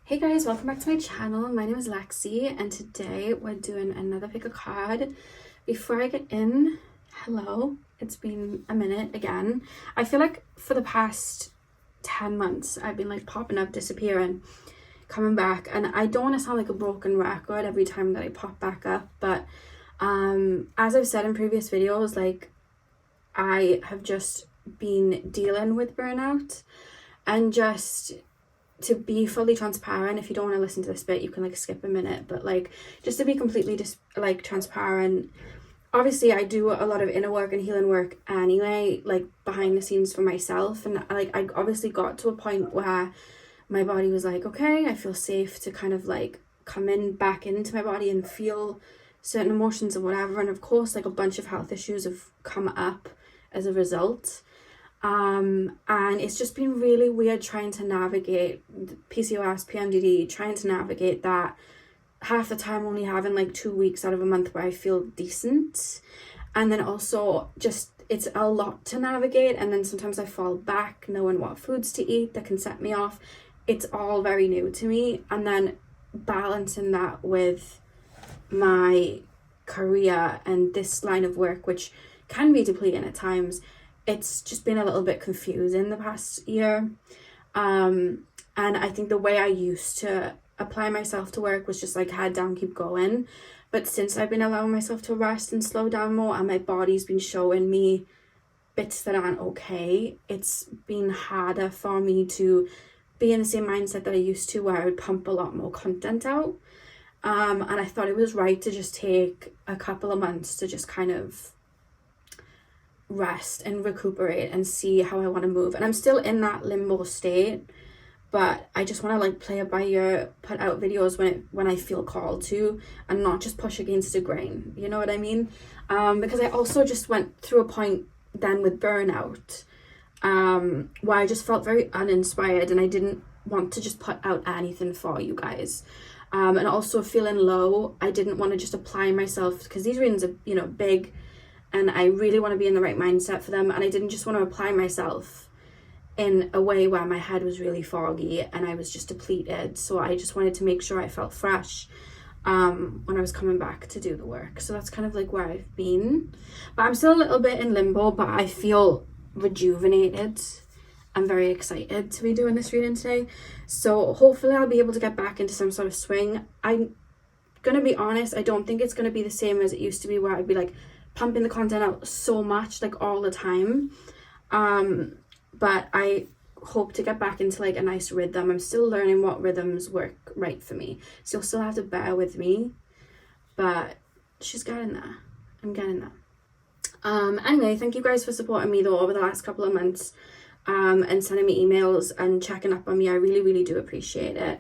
Hey guys, welcome back to my channel. My name is Lexi and today we're doing another pick a card. Before I get in, hello, it's been a minute again. I feel like for the past 10 months I've been like popping up, disappearing, coming back, and I don't want to sound like a broken record every time that I pop back up, but as I've said in previous videos, like I have just been dealing with burnout. And just to be fully transparent, if you don't want to listen to this bit, you can like skip a minute, but like just to be completely transparent, obviously I do a lot of inner work and healing work anyway, like behind the scenes for myself, and like I obviously got to a point where my body was like, okay, I feel safe to kind of like come back into my body and feel certain emotions or whatever. And of course, like a bunch of health issues have come up as a result. And it's just been really weird trying to navigate PCOS, PMDD, trying to navigate that, half the time only having like 2 weeks out of a month where I feel decent. And then also just, it's a lot to navigate. And then sometimes I fall back knowing what foods to eat that can set me off. It's all very new to me. And then balancing that with my career and this line of work, which can be depleting at times. It's just been a little bit confusing the past year. And I think the way I used to apply myself to work was just like head down, keep going. But since I've been allowing myself to rest and slow down more, and my body's been showing me bits that aren't okay, it's been harder for me to be in the same mindset that I used to, where I would pump a lot more content out. And I thought it was right to just take a couple of months to just kind of rest and recuperate and see how I want to move. And I'm still in that limbo state, but I just want to like play it by ear, put out videos when I feel called to, and not just push against the grain, you know what I mean? Because I also just went through a point then with burnout, where I just felt very uninspired and I didn't want to just put out anything for you guys. And also feeling low, I didn't want to just apply myself, because these readings are, you know, big, and I really want to be in the right mindset for them. And I didn't just want to apply myself in a way where my head was really foggy and I was just depleted. So I just wanted to make sure I felt fresh when I was coming back to do the work. So that's kind of like where I've been. But I'm still a little bit in limbo, but I feel rejuvenated. I'm very excited to be doing this reading today. So hopefully I'll be able to get back into some sort of swing. I'm going to be honest, I don't think it's going to be the same as it used to be, where I'd be like pumping the content out so much like all the time, but I hope to get back into like a nice rhythm. I'm still learning what rhythms work right for me, so you'll still have to bear with me, but she's getting there. I'm getting there. Anyway, thank you guys for supporting me though over the last couple of months, and sending me emails and checking up on me. I really do appreciate it.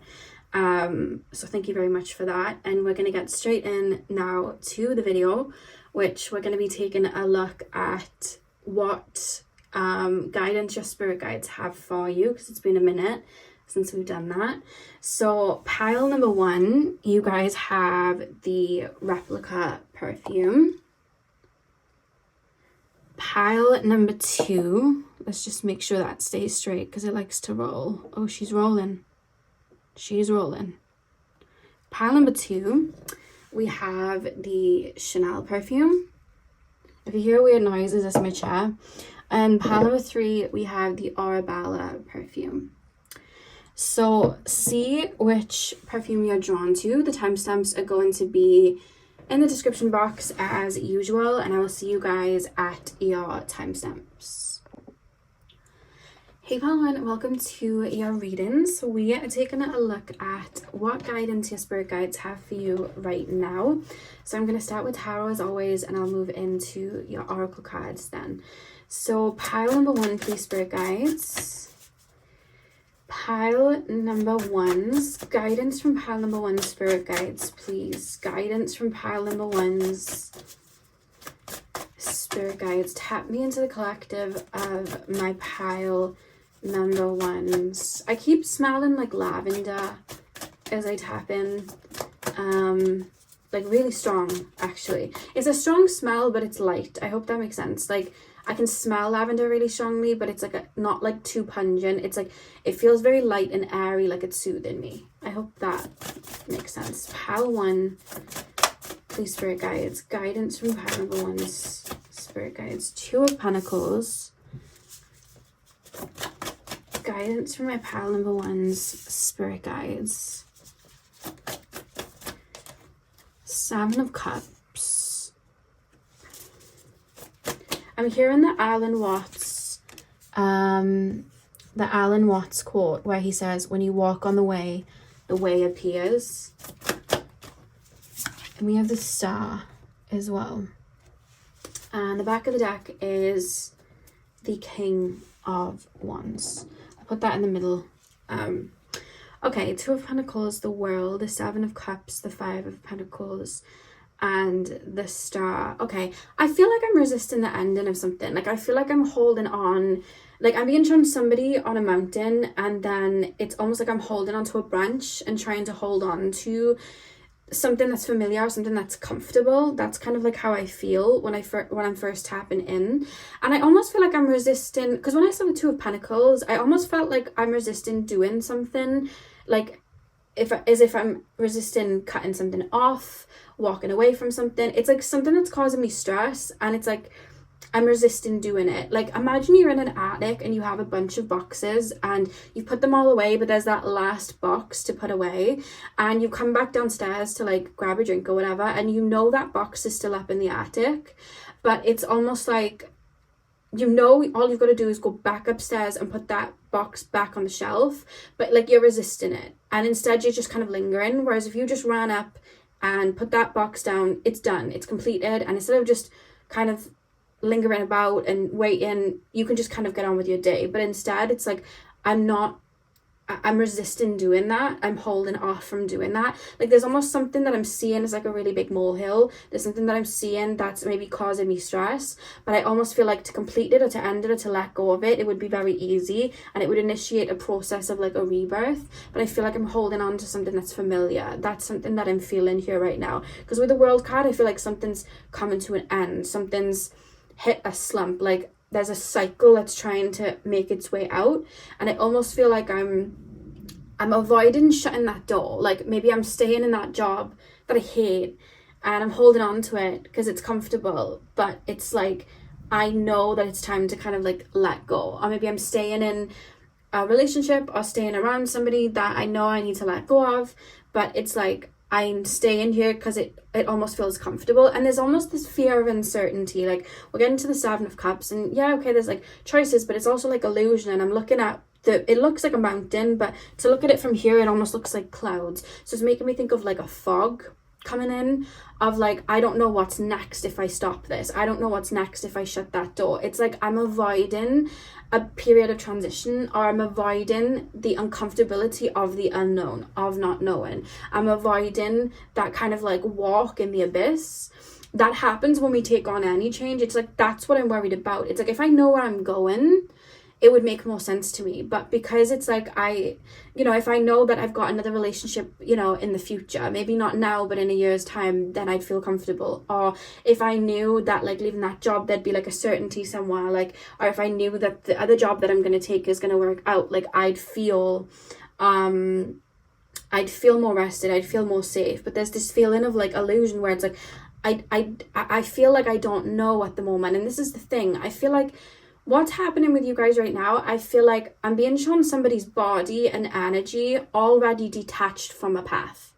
So thank you very much for that, and we're going to get straight in now to the video, which we're going to be taking a look at what guidance your spirit guides have for you, because it's been a minute since we've done that. So pile number 1, you guys have the replica perfume. Pile number 2, let's just make sure that stays straight because it likes to roll. Oh, she's rolling. She's rolling. Pile number 2, we have the Chanel perfume. If you hear weird noises, that's my chair. And pile number 3, we have the Arabella perfume. So see which perfume you're drawn to. The timestamps are going to be in the description box as usual, and I will see you guys at your timestamps. Hey pal, and welcome to your readings. So we are taking a look at what guidance your spirit guides have for you right now. So I'm going to start with tarot as always, and I'll move into your oracle cards then. So pile number 1, please, spirit guides. Pile number 1's guidance from pile number 1, spirit guides, please. Guidance from pile number 1's spirit guides. Tap me into the collective of my pile number 1's. I keep smelling like lavender as I tap in, like really strong actually. It's a strong smell, but it's light. I hope that makes sense. Like I can smell lavender really strongly, but it's like not like too pungent. It's like, it feels very light and airy, like it's soothing me. I hope that makes sense. Pile 1, please spirit guides. Guidance from pile number 1's spirit guides. 2 of Pentacles. Guidance from my pile number 1's spirit guides. 7 of Cups. I'm hearing the Alan Watts quote where he says, when you walk on the way appears. And we have the Star as well. And the back of the deck is the King of Wands. I'll put that in the middle. Okay, 2 of Pentacles, the World, the 7 of Cups, the 5 of Pentacles, and the Star. Okay, I feel like I'm resisting the ending of something. Like, I feel like I'm holding on. Like, I'm being shown somebody on a mountain, and then it's almost like I'm holding onto a branch and trying to hold on to something that's familiar, something that's comfortable. That's kind of like how I feel when I'm first tapping in. And I almost feel like I'm resisting, because when I saw the 2 of Pentacles, I almost felt like I'm resisting doing something, like as if I'm resisting cutting something off, walking away from something. It's like something that's causing me stress, and it's like I'm resisting doing it. Like, imagine you're in an attic and you have a bunch of boxes and you've put them all away, but there's that last box to put away, and you come back downstairs to like grab a drink or whatever, and you know that box is still up in the attic, but it's almost like, you know, all you've got to do is go back upstairs and put that box back on the shelf, but like you're resisting it, and instead you're just kind of lingering. Whereas if you just ran up and put that box down, it's done, it's completed, and instead of just kind of lingering about and waiting, you can just kind of get on with your day. But instead it's like I'm resisting doing that. I'm holding off from doing that. Like, there's almost something that I'm seeing as like a really big molehill. There's something that I'm seeing that's maybe causing me stress, but I almost feel like to complete it or to end it or to let go of it, it would be very easy, and it would initiate a process of like a rebirth. But I feel like I'm holding on to something that's familiar. That's something that I'm feeling here right now, because with the World card, I feel like something's coming to an end. Something's hit a slump. Like, there's a cycle that's trying to make its way out, and I almost feel like I'm avoiding shutting that door. Like, maybe I'm staying in that job that I hate and I'm holding on to it because it's comfortable, but it's like I know that it's time to kind of like let go. Or maybe I'm staying in a relationship or staying around somebody that I know I need to let go of, but it's like I'm staying here because it almost feels comfortable. And there's almost this fear of uncertainty. Like, we're getting to the 7 of Cups, and yeah, okay, there's like choices, but it's also like illusion. And I'm looking at it looks like a mountain, but to look at it from here, it almost looks like clouds. So it's making me think of like a fog coming in, of like, I don't know what's next if I stop this. I don't know what's next if I shut that door. It's like I'm avoiding a period of transition, or I'm avoiding the uncomfortability of the unknown, of not knowing. I'm avoiding that kind of like walk in the abyss that happens when we take on any change. It's like, that's what I'm worried about. It's like, if I know where I'm going, it would make more sense to me. But because it's like, if I know that I've got another relationship, in the future, maybe not now, but in a year's time, then I'd feel comfortable. Or if I knew that like leaving that job, there'd be like a certainty somewhere, like, or if I knew that the other job that I'm going to take is going to work out, like I'd feel more rested, I'd feel more safe. But there's this feeling of like illusion where it's like, I feel like I don't know at the moment. And this is the thing, I feel like what's happening with you guys right now, I feel like I'm being shown somebody's body and energy already detached from a path.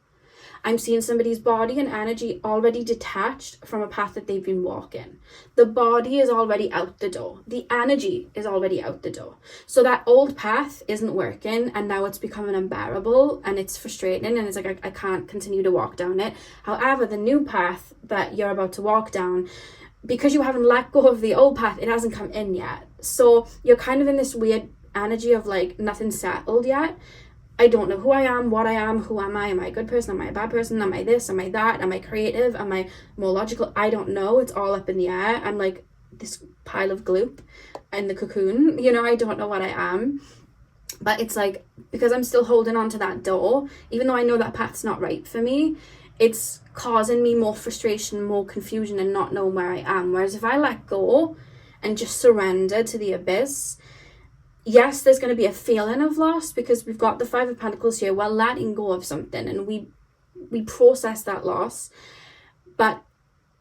I'm seeing somebody's body and energy already detached from a path that they've been walking. The body is already out the door. The energy is already out the door. So that old path isn't working, and now it's becoming unbearable, and it's frustrating, and it's like, I can't continue to walk down it. However, the new path that you're about to walk down, because you haven't let go of the old path, it hasn't come in yet. So you're kind of in this weird energy of like nothing's settled yet. I don't know who I am, what I am, who am I? Am I a good person? Am I a bad person? Am I this? Am I that? Am I creative? Am I more logical? I don't know. It's all up in the air. I'm like this pile of gloop in the cocoon. I don't know what I am. But it's like, because I'm still holding on to that door, even though I know that path's not right for me, it's causing me more frustration, more confusion, and not knowing where I am. Whereas if I let go and just surrender to the abyss. Yes, there's going to be a feeling of loss because we've got the Five of Pentacles here. We're letting go of something and we process that loss. But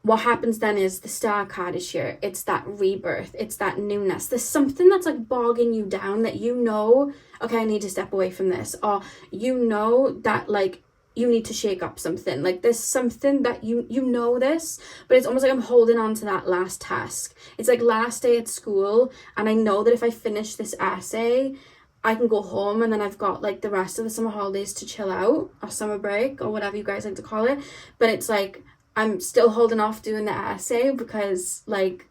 what happens then is the Star card is here. It's that rebirth. It's that newness. There's something that's like bogging you down that you know, okay, I need to step away from this. Or you know that like you need to shake up something. Like there's something that you know this, but it's almost like I'm holding on to that last task. It's like last day at school, and I know that if I finish this essay, I can go home and then I've got like the rest of the summer holidays to chill out, or summer break, or whatever you guys like to call it. But it's like I'm still holding off doing the essay because like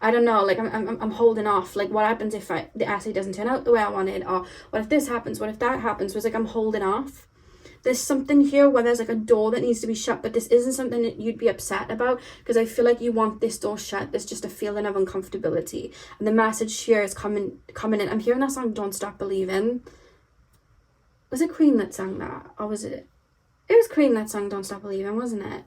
I don't know, like I'm holding off. Like what happens if the essay doesn't turn out the way I wanted, or what if this happens, what if that happens? Was like I'm holding off. There's something here where there's like a door that needs to be shut, but this isn't something that you'd be upset about because I feel like you want this door shut. There's just a feeling of uncomfortability, and the message here is coming in. I'm hearing that song Don't Stop Believing. Was it Queen that sang that, or was it was Queen that sang Don't Stop Believing, wasn't it?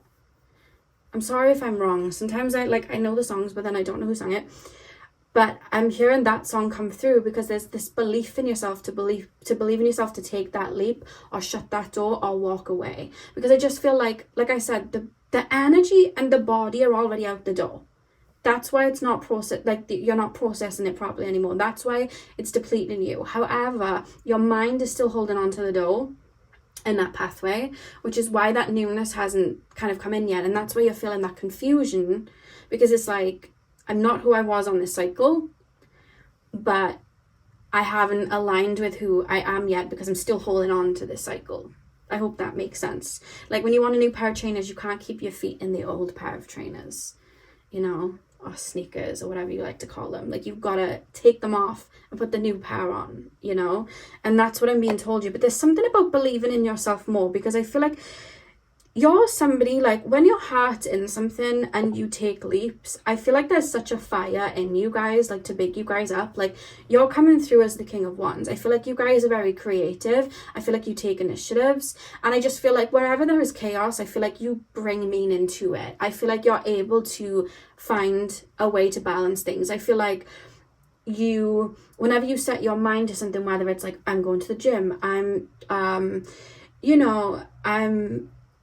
I'm sorry if I'm wrong. Sometimes I know the songs, but then I don't know who sang it. But I'm hearing that song come through because there's this belief in yourself to believe in yourself to take that leap or shut that door or walk away. Because I just feel like I said, the energy and the body are already out the door. That's why it's not you're not processing it properly anymore. That's why it's depleting you. However, your mind is still holding on to the door in that pathway, which is why that newness hasn't kind of come in yet. And that's why you're feeling that confusion, because it's like, I'm not who I was on this cycle, but I haven't aligned with who I am yet because I'm still holding on to this cycle. I hope that makes sense. Like when you want a new pair of trainers, you can't keep your feet in the old pair of trainers, you know, or sneakers or whatever you like to call them. Like you've got to take them off and put the new pair on, you know, and that's what I'm being told you. But there's something about believing in yourself more, because I feel like you're somebody, like when your heart's in something and you take leaps, I feel like there's such a fire in you guys, like to big you guys up. Like you're coming through as the King of Wands. I feel like you guys are very creative. I feel like you take initiatives, and I just feel like wherever there is chaos, I feel like you bring meaning to it. I feel like you're able to find a way to balance things. I feel like whenever you set your mind to something, whether it's like I'm going to the gym, I'm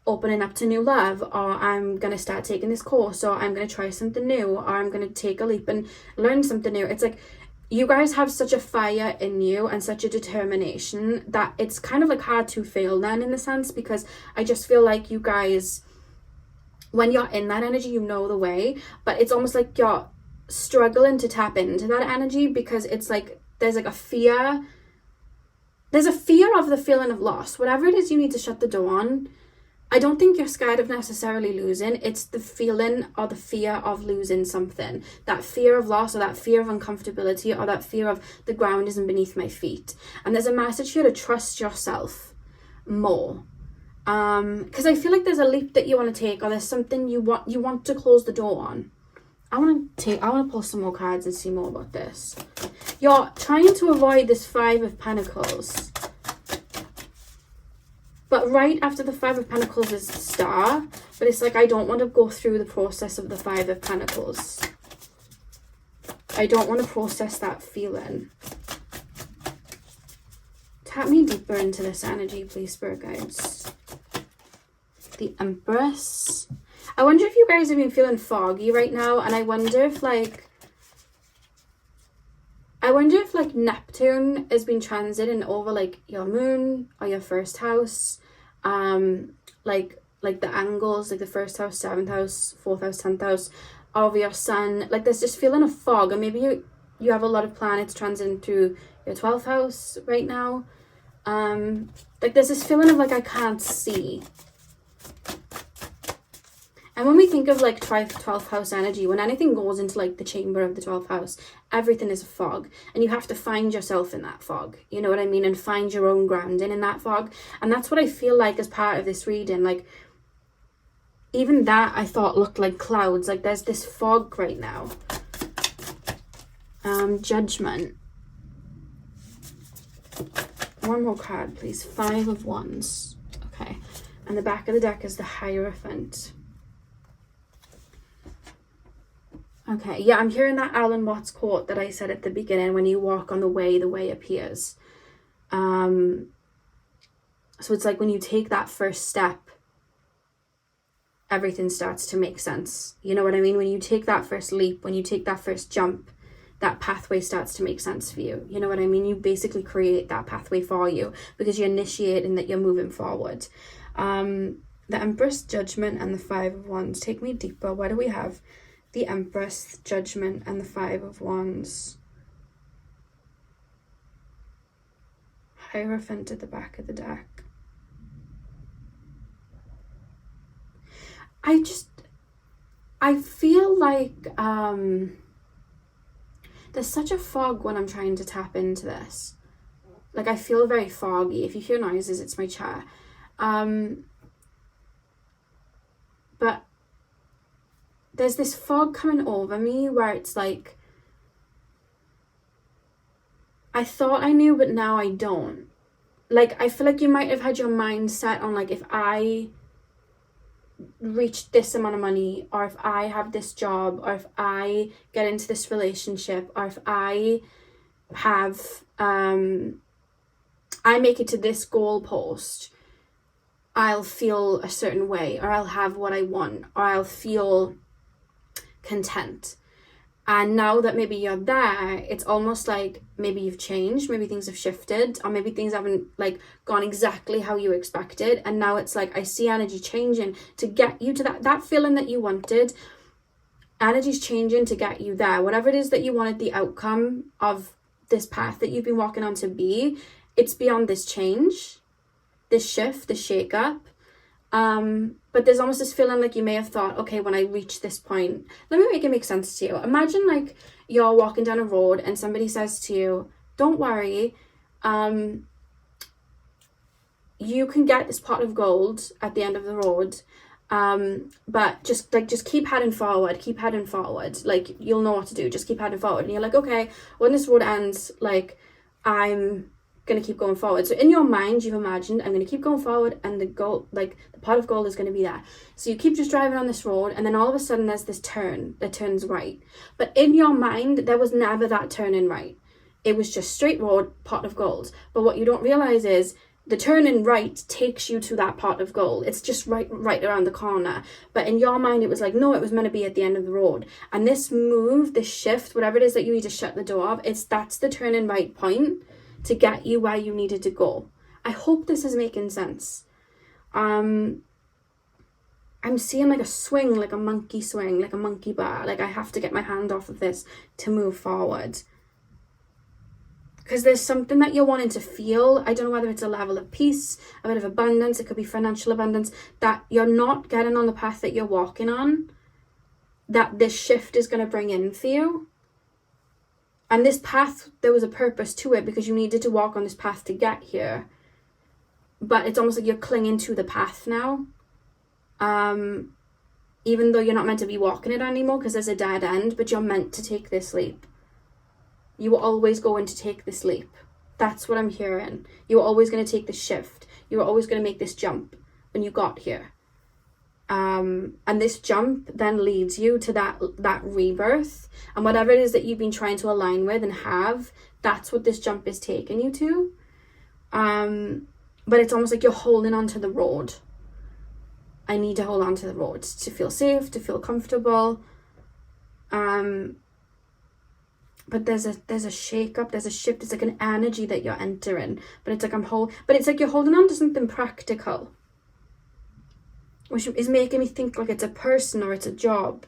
opening up to new love, or I'm gonna start taking this course, or I'm gonna try something new, or I'm gonna take a leap and learn something new. It's like you guys have such a fire in you and such a determination that it's kind of like hard to fail then, in a sense, because I just feel like you guys, when you're in that energy, you know the way, but it's almost like you're struggling to tap into that energy because it's like there's like a fear. There's a fear of the feeling of loss. Whatever it is you need to shut the door on, I don't think you're scared of necessarily losing. It's the feeling or the fear of losing something. That fear of loss, or that fear of uncomfortability, or that fear of the ground isn't beneath my feet. And there's a message here to trust yourself more. Because I feel like there's a leap that you want to take, or there's something you want to close the door on. I want to pull some more cards and see more about this. You're trying to avoid this Five of Pentacles. But right after the Five of Pentacles is the Star. But it's like, I don't want to go through the process of the Five of Pentacles. I don't want to process that feeling. Tap me deeper into this energy, please, Spirit Guides. The Empress. I wonder if you guys have been feeling foggy right now. And I wonder if Neptune has been transiting over like your moon or your first house. Like the angles, like the first house, 7th house, 4th house, 10th house of your sun. Like there's this feeling of fog, and maybe you have a lot of planets transiting through your 12th house right now. Like there's this feeling of like I can't see. And when we think of like 12th house energy, when anything goes into like the chamber of the 12th house, everything is a fog, and you have to find yourself in that fog, you know what I mean, and find your own grounding in that fog. And that's what I feel like as part of this reading. Like even that I thought looked like clouds. Like there's this fog right now. Judgment. One more card, please. 5 of Wands. Okay, and the back of the deck is the Hierophant. Okay, yeah, I'm hearing that Alan Watts quote that I said at the beginning, when you walk on the way appears. So it's like when you take that first step, everything starts to make sense. You know what I mean? When you take that first leap, when you take that first jump, that pathway starts to make sense for you. You know what I mean? You basically create that pathway for you because you're initiating that you're moving forward. The Empress, Judgment, and the Five of Wands. Take me deeper. What do we have? The Empress, Judgment, and the Five of Wands. Hierophant at the back of the deck. I feel like there's such a fog when I'm trying to tap into this. Like, I feel very foggy. If you hear noises, it's my chair. But there's this fog coming over me where it's like, I thought I knew, but now I don't. Like, I feel like you might have had your mind set on, like, if I reach this amount of money, or if I have this job, or if I get into this relationship, or if I have, I make it to this goalpost, I'll feel a certain way, or I'll have what I want, or I'll feel content. And now that maybe you're there, it's almost like maybe you've changed, maybe things have shifted, or maybe things haven't like gone exactly how you expected. And now it's like, I see energy changing to get you to that feeling that you wanted. Energy's changing to get you there. Whatever it is that you wanted the outcome of this path that you've been walking on to be, it's beyond this change, this shift, this shake up. But there's almost this feeling like you may have thought, okay, when I reach this point, let me make it make sense to you. Imagine like you're walking down a road and somebody says to you, don't worry, you can get this pot of gold at the end of the road, but just keep heading forward, like you'll know what to do, just keep heading forward. And you're like, okay, when this road ends, like I'm gonna keep going forward. So in your mind, you've imagined, I'm gonna keep going forward, and the gold, like the pot of gold, is gonna be there. So you keep just driving on this road, and then all of a sudden there's this turn that turns right. But in your mind, there was never that turning right. It was just straight road, pot of gold. But what you don't realize is the turning right takes you to that pot of gold. It's just right around the corner. But in your mind, it was like, no, it was meant to be at the end of the road. And this move, this shift, whatever it is that you need to shut the door of, that's the turning right point to get you where you needed to go. I hope this is making sense. I'm seeing like a swing, like a monkey swing, like a monkey bar. Like I have to get my hand off of this to move forward. Because there's something that you're wanting to feel. I don't know whether it's a level of peace, a bit of abundance, it could be financial abundance, that you're not getting on the path that you're walking on, that this shift is going to bring in for you. And this path, there was a purpose to it because you needed to walk on this path to get here. But it's almost like you're clinging to the path now. Even though you're not meant to be walking it anymore because there's a dead end, but you're meant to take this leap. You were always going to take this leap. That's what I'm hearing. You were always going to take this shift. You were always going to make this jump when you got here. And this jump then leads you to that rebirth, and whatever it is that you've been trying to align with and have, that's what this jump is taking you to. But it's almost like you're holding on to the road. I need to hold on to the road to feel safe, to feel comfortable. But there's a shake up, there's a shift. It's like an energy that you're entering, but it's like you're holding on to something practical, which is making me think like it's a person or it's a job,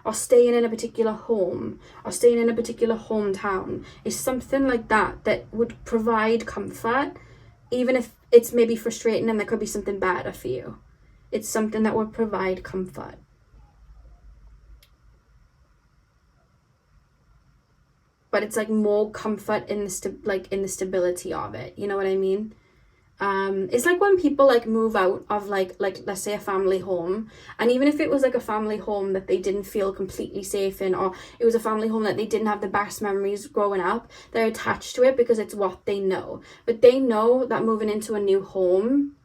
or staying in a particular home, or staying in a particular hometown. It's something like that would provide comfort, even if it's maybe frustrating and there could be something better for you. It's something that would provide comfort. But it's like more comfort in the stability of it. You know what I mean? It's like when people like move out of like let's say a family home, and even if it was like a family home that they didn't feel completely safe in, or it was a family home that they didn't have the best memories growing up, they're attached to it because it's what they know. But they know that moving into a new home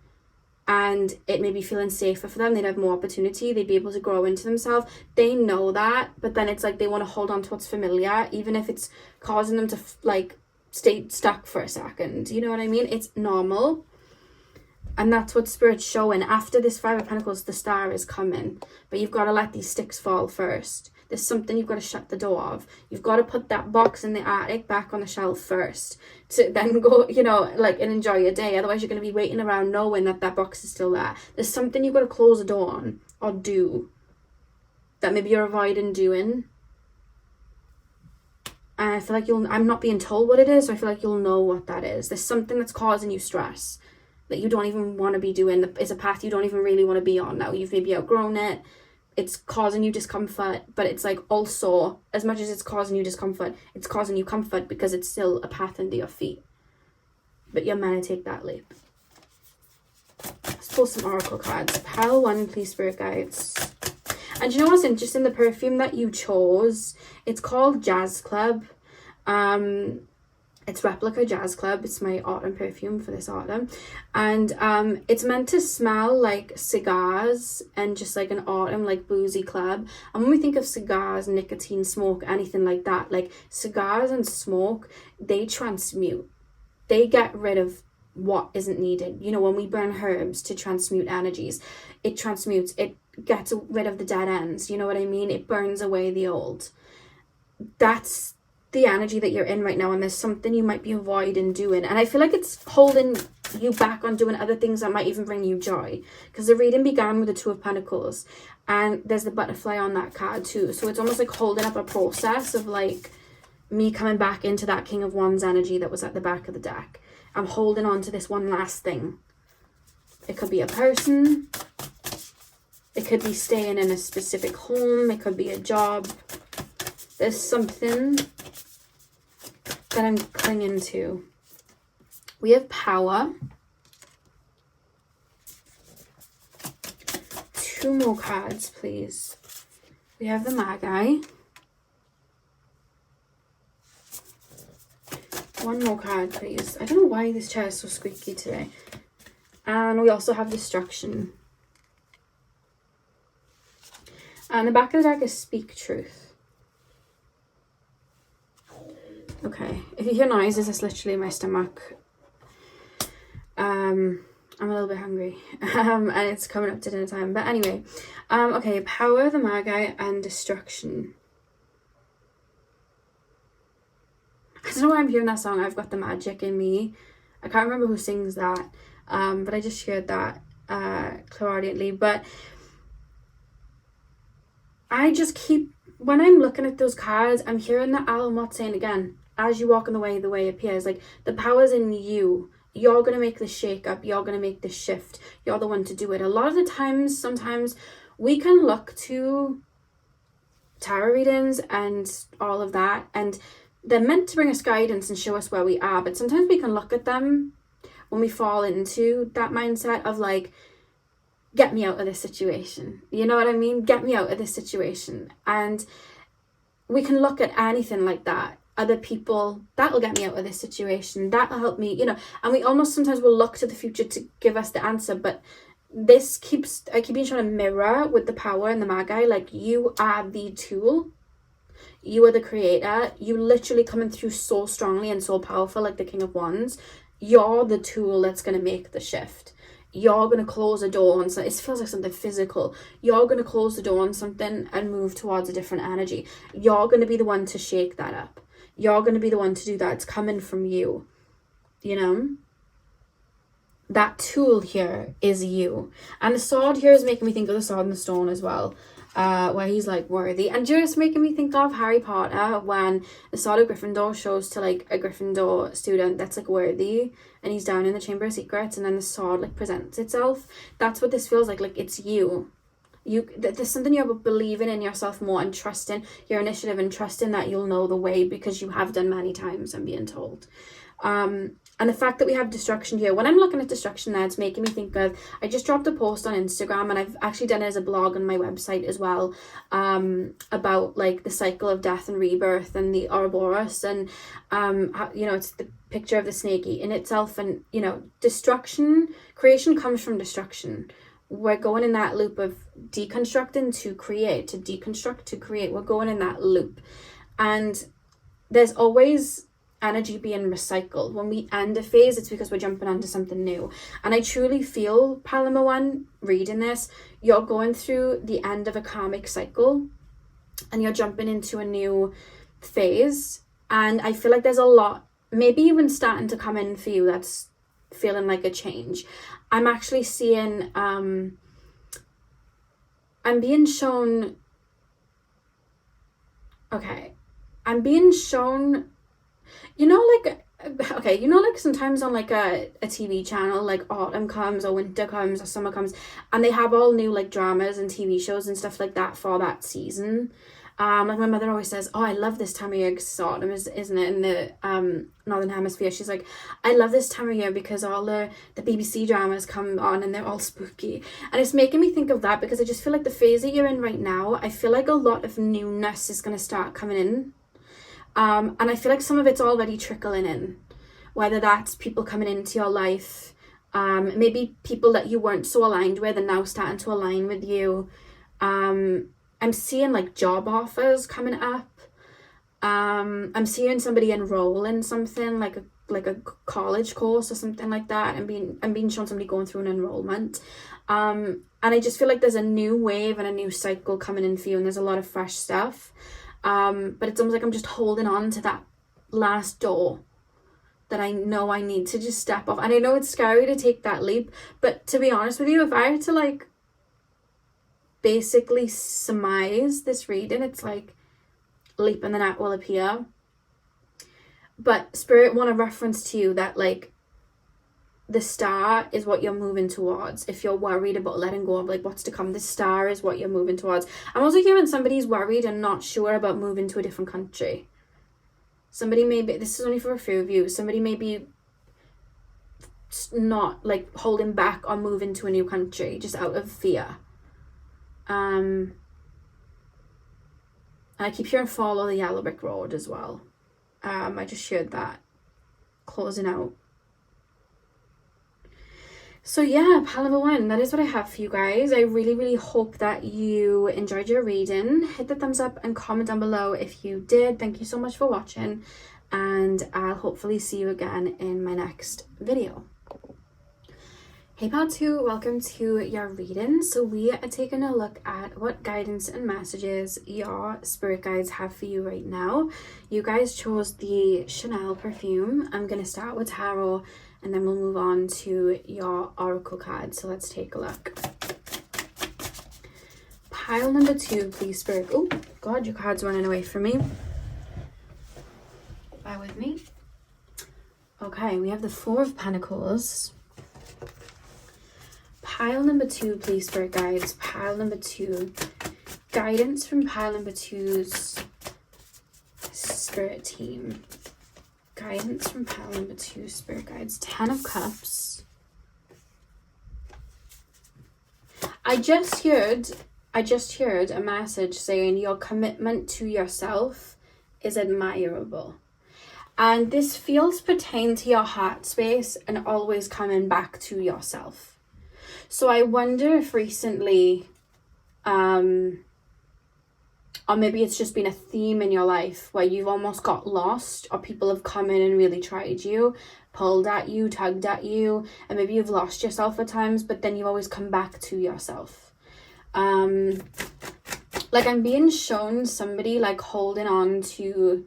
and it may be feeling safer for them. They'd have more opportunity. They'd be able to grow into themselves. They know that, but then it's like they want to hold on to what's familiar, even if it's causing them to like stay stuck for a second. You know what I mean? It's normal. And that's what Spirit's showing. After this Five of Pentacles, the star is coming. But you've got to let these sticks fall first. There's something you've got to shut the door of. You've got to put that box in the attic back on the shelf first. To then go, you know, like, and enjoy your day. Otherwise, you're going to be waiting around knowing that that box is still there. There's something you've got to close the door on or do that maybe you're avoiding doing. And I feel like I'm not being told what it is, so I feel like you'll know what that is. There's something that's causing you stress that you don't even want to be doing. It's a path you don't even really want to be on now. You've maybe outgrown it. It's causing you discomfort, but it's like also, as much as it's causing you discomfort, it's causing you comfort because it's still a path under your feet. But you're meant to take that leap. Let's pull some oracle cards. Pile 1, please, Spirit Guides. And you know what's interesting? The perfume that you chose, it's called Jazz Club. It's Replica Jazz Club. It's my autumn perfume for this autumn. And it's meant to smell like cigars and just like an autumn, like boozy club. And when we think of cigars, nicotine, smoke, anything like that, like cigars and smoke, they transmute. They get rid of what isn't needed. You know, when we burn herbs to transmute energies, it transmutes. It gets rid of the dead ends. You know what I mean? It burns away the old. That's the energy that you're in right now, and there's something you might be avoiding doing, and I feel like it's holding you back on doing other things that might even bring you joy, because the reading began with the Two of Pentacles and there's the butterfly on that card too, so it's almost like holding up a process of like me coming back into that King of Wands energy that was at the back of the deck. I'm holding on to this one last thing. It could be a person, it could be staying in a specific home, it could be a job. There's something that I'm clinging to. We have power. 2 more cards, please. We have the Magha. 1 more card, please. I don't know why this chair is so squeaky today. And we also have Destruction. And the back of the deck is Speak Truth. Okay, if you hear noises, it's literally my stomach. I'm a little bit hungry, and it's coming up to dinner time. But anyway, okay, Power, the Magha, and Destruction. I don't know why I'm hearing that song, I've Got the Magic in Me. I can't remember who sings that, but I just heard that clairaudiently. But I just keep, when I'm looking at those cards, I'm hearing that Alamot saying again, as you walk in the way appears. Like, the power's in you. You're going to make the shake up. You're going to make the shift. You're the one to do it. A lot of the times, sometimes we can look to tarot readings and all of that, and they're meant to bring us guidance and show us where we are. But sometimes we can look at them when we fall into that mindset of like, get me out of this situation. You know what I mean? Get me out of this situation. And we can look at anything like that. Other people, that'll get me out of this situation, that'll help me, you know, and we almost sometimes will look to the future to give us the answer. But this I keep trying to mirror with the Power and the Magha, like, you are the tool, you are the creator, you literally coming through so strongly and so powerful, like the King of Wands. You're the tool that's going to make the shift. You're going to close a door on something. It feels like something physical. You're going to close the door on something and move towards a different energy. You're going to be the one to shake that up. You're going to be the one to do that. It's coming from you, you know? That tool here is you. And the sword here is making me think of the Sword and the Stone as well, where he's like worthy. And just making me think of Harry Potter when the Sword of Gryffindor shows to like a Gryffindor student that's like worthy, and he's down in the Chamber of Secrets, and then the sword like presents itself. That's what this feels like it's you. There's something you're believing in yourself more and trusting your initiative and trusting that you'll know the way because you have done many times, I'm being told. And the fact that we have destruction here, when I'm looking at destruction there, it's making me think of, I just dropped a post on Instagram, and I've actually done it as a blog on my website as well, about like the cycle of death and rebirth and the Ouroboros, and you know, it's the picture of the snake eating itself, and you know, destruction, creation comes from destruction. We're going in that loop of deconstructing to create, to deconstruct to create. We're going in that loop, and there's always energy being recycled. When we end a phase, it's because we're jumping onto something new. And I truly feel, Paloma One, reading this, you're going through the end of a karmic cycle and you're jumping into a new phase. And I feel like there's a lot, maybe even starting to come in for you, that's feeling like a change. I'm actually seeing, I'm being shown, you know, like, okay, you know, like sometimes on like a TV channel, like autumn comes or winter comes or summer comes, and they have all new like dramas and TV shows and stuff like that for that season. Like my mother always says, oh, I love this time of year because autumn isn't it, in the northern hemisphere. She's like, I love this time of year because all the BBC dramas come on and they're all spooky. And it's making me think of that, because I just feel like the phase that you're in right now, I feel like a lot of newness is going to start coming in. And I feel like some of it's already trickling in, whether that's people coming into your life, maybe people that you weren't so aligned with and now starting to align with you. I'm seeing like job offers coming up. I'm seeing somebody enroll in something like a college course or something like that, and I'm being shown somebody going through an enrollment. And I just feel like there's a new wave and a new cycle coming in for you, and there's a lot of fresh stuff. But it's almost like I'm just holding on to that last door that I know I need to just step off. And I know it's scary to take that leap, but to be honest with you, if I had to like basically surmise this reading, it's like leap and the net will appear. But Spirit want to reference to you that like the star is what you're moving towards. If you're worried about letting go of like what's to come, the star is what you're moving towards. I'm also hearing somebody's worried and not sure about moving to a different country. Somebody may be, this is only for a few of you, somebody may be not like holding back on moving to a new country just out of fear. And I keep hearing follow the yellow brick road as well. I just shared that closing out. So yeah, Paloma One, that is what I have for you guys. I really, really hope that you enjoyed your reading. Hit the thumbs up and comment down below if you did. Thank you so much for watching, and I'll hopefully see you again in my next video. Hey Pal 2, welcome to your reading. So we are taking a look at what guidance and messages your spirit guides have for you right now. You guys chose the Chanel perfume. I'm going to start with tarot, and then we'll move on to your oracle card. So let's take a look. Pile number 2, please, Spirit. Oh, God, your card's running away from me. Bear with me. Okay, we have the 4 of Pentacles. Pile number 2, please, Spirit Guides. Pile number 2. Guidance from pile number 2's Spirit team. Guidance from pile number 2, Spirit Guides. 10 of Cups. I just heard a message saying your commitment to yourself is admirable. And this feels pertain to your heart space and always coming back to yourself. So I wonder if recently, or maybe it's just been a theme in your life where you've almost got lost, or people have come in and really tried you, pulled at you, tugged at you, and maybe you've lost yourself at times, but then you always come back to yourself. Like I'm being shown somebody like holding on to,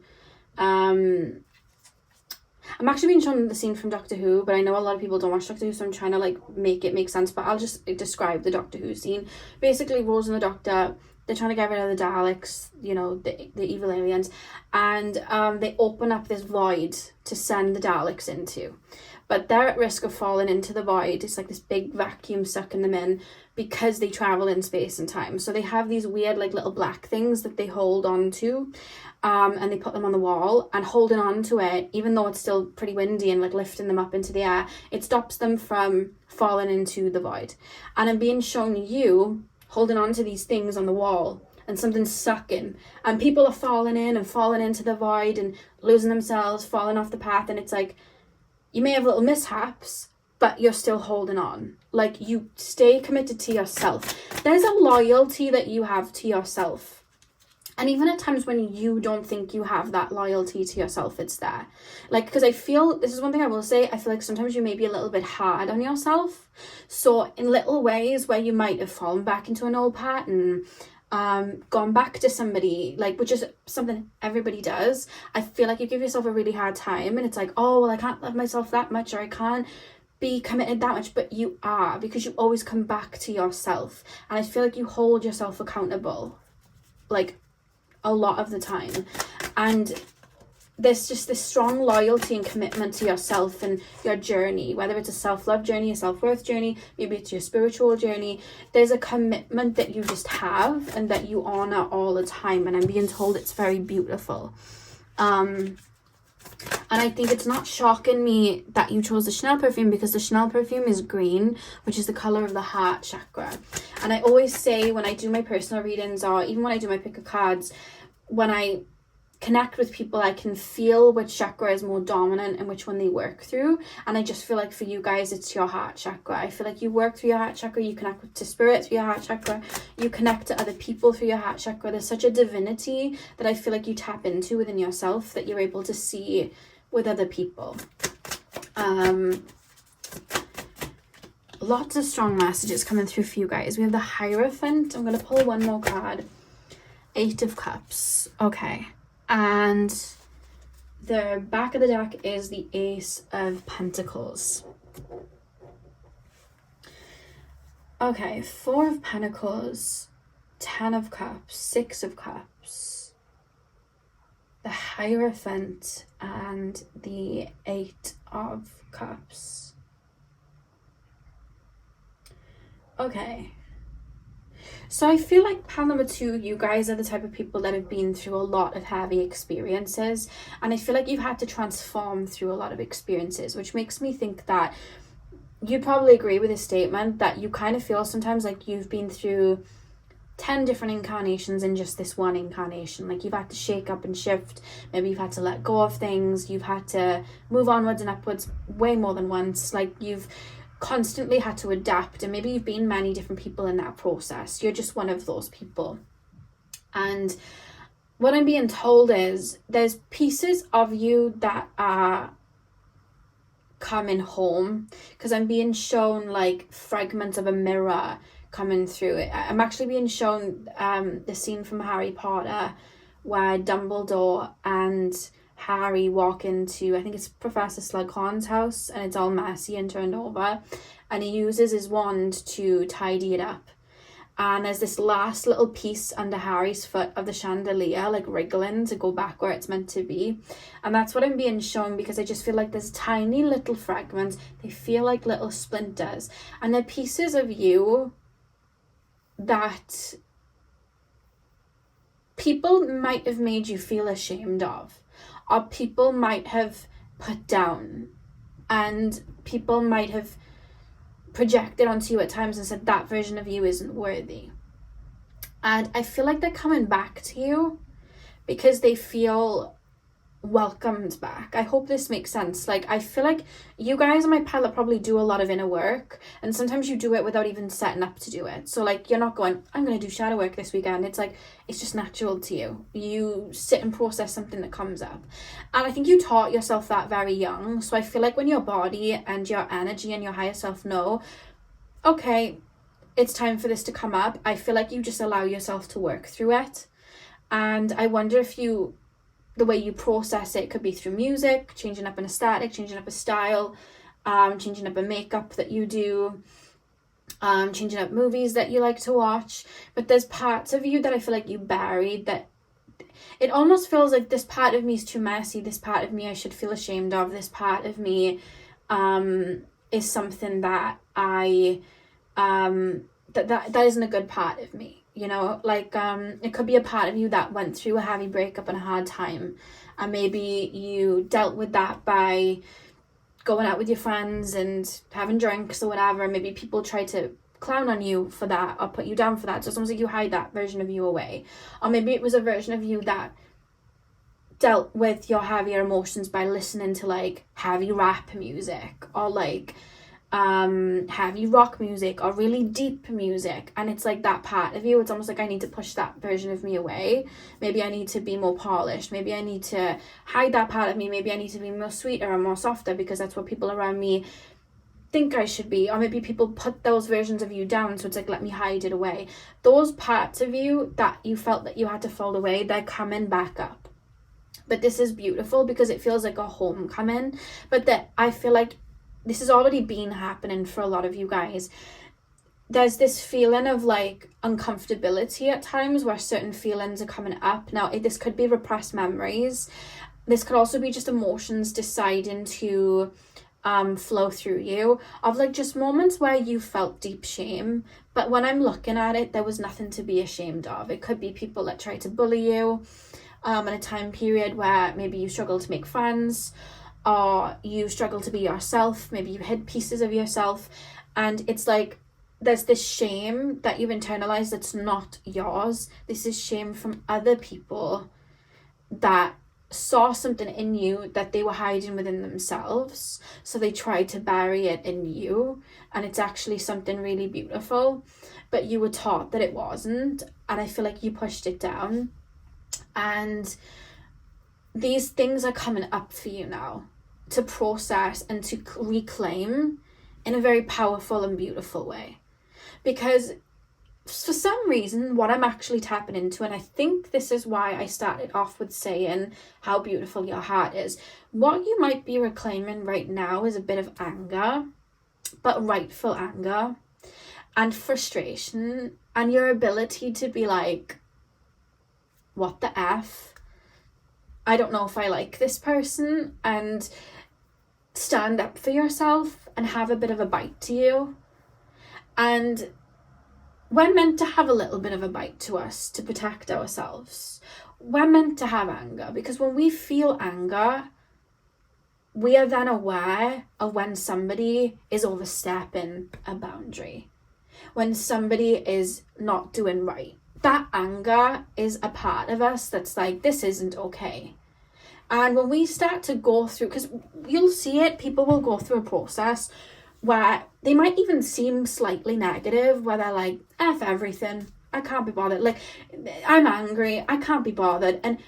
I'm actually being shown the scene from Doctor Who, but I know a lot of people don't watch Doctor Who, so I'm trying to like make it make sense, but I'll just describe the Doctor Who scene. Basically, Rose and the Doctor, they're trying to get rid of the Daleks, you know, the evil aliens, and they open up this void to send the Daleks into. but they're at risk of falling into the void. It's like this big vacuum sucking them in because they travel in space and time. So they have these weird like little black things that they hold on to, and they put them on the wall, and holding on to it, even though it's still pretty windy and like lifting them up into the air, it stops them from falling into the void. And I'm being shown you holding on to these things on the wall, and something's sucking, and people are falling in and falling into the void and losing themselves, falling off the path. And it's like, you may have little mishaps, but you're still holding on. Like, you stay committed to yourself. There's a loyalty that you have to yourself. And even at times when you don't think you have that loyalty to yourself, it's there. Like, because I feel, this is one thing I will say, I feel like sometimes you may be a little bit hard on yourself. So in little ways where you might have fallen back into an old pattern, gone back to somebody, like, which is something everybody does, I feel like you give yourself a really hard time, and it's like, oh, well, I can't love myself that much, or I can't be committed that much. But you are, because you always come back to yourself. And I feel like you hold yourself accountable, like, a lot of the time. And there's just this strong loyalty and commitment to yourself and your journey, whether it's a self-love journey, a self-worth journey, maybe it's your spiritual journey. There's a commitment that you just have and that you honor all the time, and I'm being told it's very beautiful. And I think it's not shocking me that you chose the Chanel perfume, because the Chanel perfume is green, which is the color of the heart chakra. And I always say, when I do my personal readings, or even when I do my pick of cards, when I connect with people, I can feel which chakra is more dominant and which one they work through. And I just feel like for you guys, it's your heart chakra. I feel like you work through your heart chakra, you connect to spirit through your heart chakra, you connect to other people through your heart chakra. There's such a divinity that I feel like you tap into within yourself that you're able to see with other people. Lots of strong messages coming through for you guys. We have the Hierophant. I'm going to pull one more card. 8 of Cups. Okay. And the back of the deck is the Ace of Pentacles. Okay, 4 of Pentacles, 10 of Cups, 6 of Cups, the Hierophant, and the 8 of Cups. Okay. So I feel like pile number 2, you guys are the type of people that have been through a lot of heavy experiences. And I feel like you've had to transform through a lot of experiences, which makes me think that you'd probably agree with this statement, that you kind of feel sometimes like you've been through 10 different incarnations in just this one incarnation. Like, you've had to shake up and shift. Maybe you've had to let go of things. You've had to move onwards and upwards way more than once. Like, you've constantly had to adapt, and maybe you've been many different people in that process. You're just one of those people. And what I'm being told is there's pieces of you that are coming home, because I'm being shown like fragments of a mirror coming through it. I'm actually being shown the scene from Harry Potter where Dumbledore and Harry walk into, I think it's Professor Slughorn's house, and it's all messy and turned over, and he uses his wand to tidy it up, and there's this last little piece under Harry's foot of the chandelier like wriggling to go back where it's meant to be. And that's what I'm being shown, because I just feel like there's tiny little fragments. They feel like little splinters, and they're pieces of you that people might have made you feel ashamed of, or people might have put down, and people might have projected onto you at times and said that version of you isn't worthy. And I feel like they're coming back to you because they feel welcomed back. I hope this makes sense. Like, I feel like you guys on my pilot probably do a lot of inner work, and sometimes you do it without even setting up to do it. So like, you're not going, I'm going to do shadow work this weekend. It's like, it's just natural to you. You sit and process something that comes up. And I think you taught yourself that very young. So I feel like when your body and your energy and your higher self know, okay, it's time for this to come up, I feel like you just allow yourself to work through it. And I wonder if the way you process it could be through music, changing up an aesthetic, changing up a style, changing up a makeup that you do, changing up movies that you like to watch. But there's parts of you that I feel like you buried, that it almost feels like this part of me is too messy, this part of me I should feel ashamed of, this part of me is something that I that isn't a good part of me, you know. Like it could be a part of you that went through a heavy breakup and a hard time, and maybe you dealt with that by going out with your friends and having drinks or whatever. Maybe people try to clown on you for that or put you down for that, so it's almost like you hide that version of you away. Or maybe it was a version of you that dealt with your heavier emotions by listening to like heavy rap music or like heavy rock music or really deep music, and it's like that part of you, it's almost like I need to push that version of me away. Maybe I need to be more polished, maybe I need to hide that part of me, maybe I need to be more sweeter and more softer because that's what people around me think I should be. Or maybe people put those versions of you down, so it's like, let me hide it away. Those parts of you that you felt that you had to fold away, they're coming back up. But this is beautiful because it feels like a homecoming, but that I feel like this has already been happening for a lot of you guys. There's this feeling of like uncomfortability at times where certain feelings are coming up. Now, this could be repressed memories. This could also be just emotions deciding to flow through you, of like just moments where you felt deep shame, but when I'm looking at it, there was nothing to be ashamed of. It could be people that try to bully you in a time period where maybe you struggle to make friends, or you struggle to be yourself. Maybe you hid pieces of yourself, and it's like there's this shame that you've internalized that's not yours. This is shame from other people that saw something in you that they were hiding within themselves, so they tried to bury it in you, and it's actually something really beautiful, but you were taught that it wasn't, and I feel like you pushed it down. And these things are coming up for you now to process and to reclaim in a very powerful and beautiful way. Because for some reason, what I'm actually tapping into, and I think this is why I started off with saying how beautiful your heart is, what you might be reclaiming right now is a bit of anger, but rightful anger and frustration, and your ability to be like, what the F? I don't know if I like this person, and stand up for yourself and have a bit of a bite to you. And we're meant to have a little bit of a bite to us to protect ourselves. We're meant to have anger, because when we feel anger, we are then aware of when somebody is overstepping a boundary, when somebody is not doing right. That anger is a part of us that's like, this isn't okay. And when we start to go through, because you'll see it, people will go through a process where they might even seem slightly negative, where they're like, F everything, I can't be bothered, like, I'm angry, I can't be bothered. And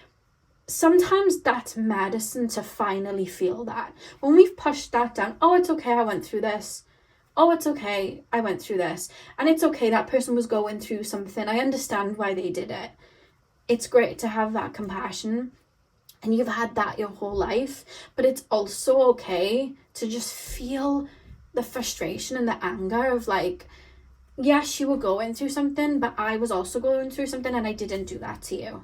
sometimes that's medicine to finally feel that. When we've pushed that down, oh, it's okay, I went through this. Oh, it's okay, I went through this. And it's okay, that person was going through something. I understand why they did it. It's great to have that compassion. And you've had that your whole life. But it's also okay to just feel the frustration and the anger of like, yes, you were going through something, but I was also going through something and I didn't do that to you.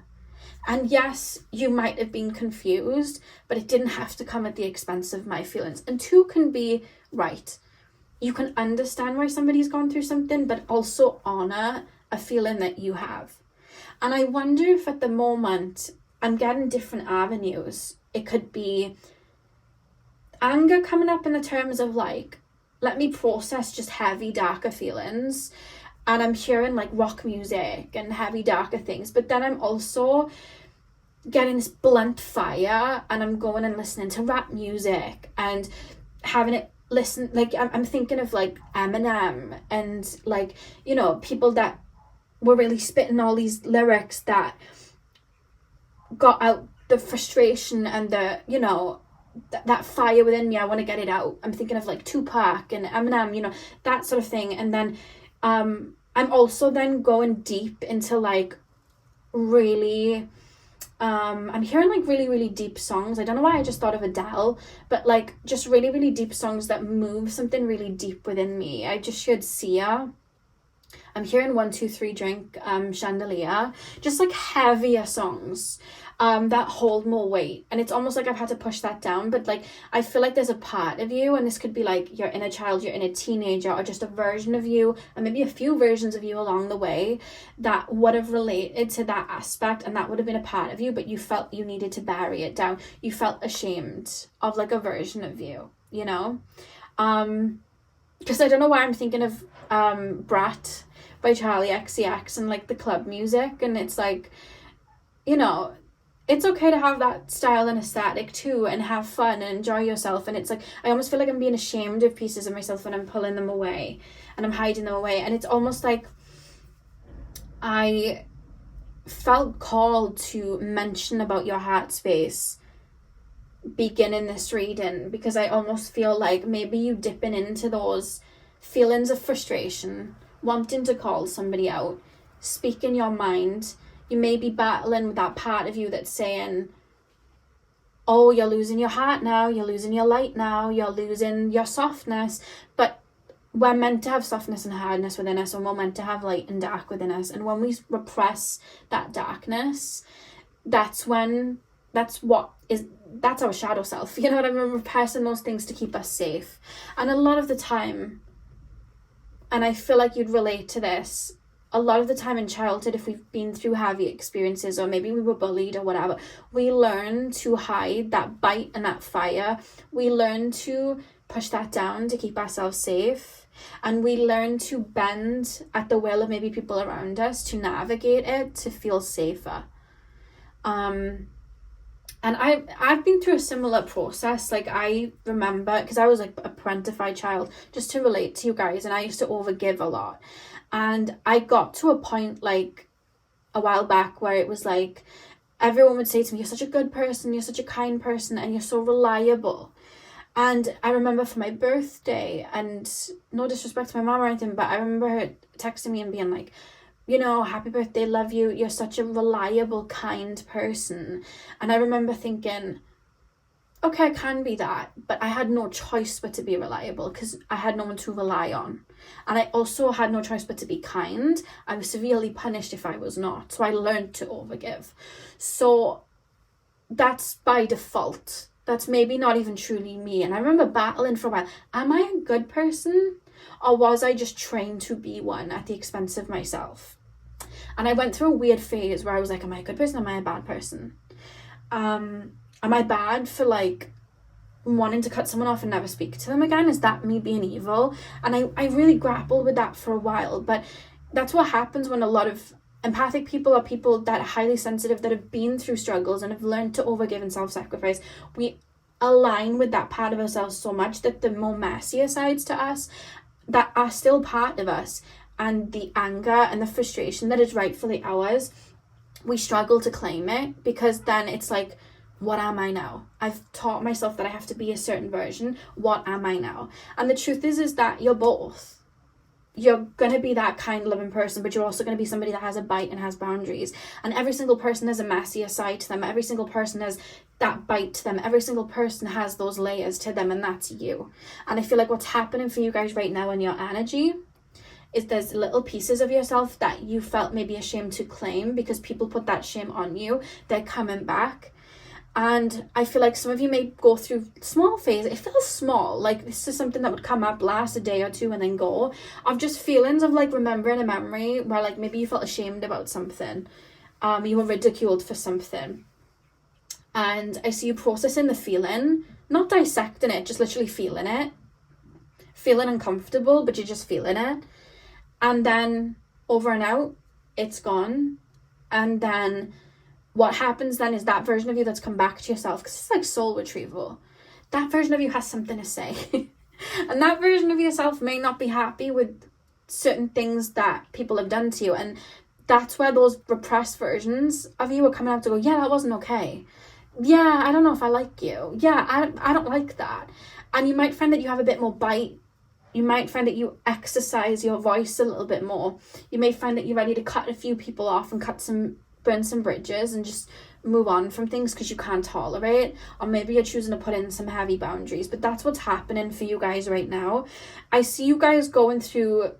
And yes, you might have been confused, but it didn't have to come at the expense of my feelings. And two can be right. You can understand why somebody's gone through something, but also honor a feeling that you have. And I wonder if at the moment I'm getting different avenues. It could be anger coming up in the terms of like, let me process just heavy, darker feelings. And I'm hearing like rock music and heavy, darker things. But then I'm also getting this blunt fire, and I'm going and listening to rap music and having it listen, like I'm thinking of like Eminem and like, you know, people that were really spitting all these lyrics that got out the frustration and the, you know, that fire within me. I want to get it out. I'm thinking of like Tupac and Eminem, you know, that sort of thing. And then I'm also then going deep into like really I'm hearing like really, really deep songs. I don't know why I just thought of Adele, but like just really, really deep songs that move something really deep within me. I just heard Sia. I'm hearing 1, 2, 3 Drink, Chandelier, just like heavier songs. that hold more weight, and it's almost like I've had to push that down. But like, I feel like there's a part of you, and this could be like your inner child, your inner teenager, or just a version of you, and maybe a few versions of you along the way that would have related to that aspect, and that would have been a part of you, but you felt you needed to bury it down. You felt ashamed of like a version of you, you know? Because I don't know why I'm thinking of Brat by Charlie XCX and like the club music, and it's like, you know, it's okay to have that style and aesthetic too, and have fun and enjoy yourself. And it's like, I almost feel like I'm being ashamed of pieces of myself when I'm pulling them away and I'm hiding them away. And it's almost like I felt called to mention about your heart space beginning this reading, because I almost feel like maybe you dipping into those feelings of frustration, wanting to call somebody out, speaking your mind. You may be battling with that part of you that's saying, oh, you're losing your heart now, you're losing your light now, you're losing your softness. But we're meant to have softness and hardness within us, and we're meant to have light and dark within us. And when we repress that darkness, that's our shadow self. You know what I mean? Repressing those things to keep us safe. And a lot of the time, and I feel like you'd relate to this, a lot of the time in childhood, if we've been through heavy experiences, or maybe we were bullied or whatever, we learn to hide that bite and that fire. We learn to push that down to keep ourselves safe. And we learn to bend at the will of maybe people around us to navigate it, to feel safer. And I've been through a similar process. Like, I remember, because I was like a parentified child, just to relate to you guys, and I used to overgive a lot. And I got to a point like a while back where it was like, everyone would say to me, you're such a good person, you're such a kind person, and you're so reliable. And I remember for my birthday, and no disrespect to my mom or anything, but I remember her texting me and being like, you know, happy birthday, love you, you're such a reliable, kind person. And I remember thinking, okay, I can be that, but I had no choice but to be reliable, because I had no one to rely on. And I also had no choice but to be kind. I was severely punished if I was not. So I learned to overgive. So that's by default. That's maybe not even truly me. And I remember battling for a while. Am I a good person? Or was I just trained to be one at the expense of myself? And I went through a weird phase where I was like, am I a good person? Am I a bad person? Am I bad for like wanting to cut someone off and never speak to them again? Is that me being evil? And I really grappled with that for a while. But that's what happens when a lot of empathic people are people that are highly sensitive, that have been through struggles and have learned to overgive and self-sacrifice. We align with that part of ourselves so much that the more messier sides to us that are still part of us, and the anger and the frustration that is rightfully ours, we struggle to claim it, because then it's like, what am I now? I've taught myself that I have to be a certain version. What am I now? And the truth is that you're both. You're going to be that kind, loving person, but you're also going to be somebody that has a bite and has boundaries. And every single person has a messier side to them. Every single person has that bite to them. Every single person has those layers to them, and that's you. And I feel like what's happening for you guys right now in your energy is there's little pieces of yourself that you felt maybe ashamed to claim because people put that shame on you. They're coming back. And I feel like some of you may go through small phases. It feels small, like this is something that would come up, last a day or two, and then go, of just feelings of like remembering a memory where like maybe you felt ashamed about something, you were ridiculed for something, and I see you processing the feeling, not dissecting it, just literally feeling it, feeling uncomfortable, but you're just feeling it, and then over and out, it's gone. And then what happens then is that version of you that's come back to yourself, because it's like soul retrieval, that version of you has something to say. And that version of yourself may not be happy with certain things that people have done to you. And that's where those repressed versions of you are coming out to go, yeah, that wasn't okay. Yeah, I don't know if I like you. Yeah, I don't like that. And you might find that you have a bit more bite. You might find that you exercise your voice a little bit more. You may find that you're ready to cut a few people off and burn some bridges and just move on from things because you can't tolerate. Or maybe you're choosing to put in some heavy boundaries. But that's what's happening for you guys right now. I see you guys going through,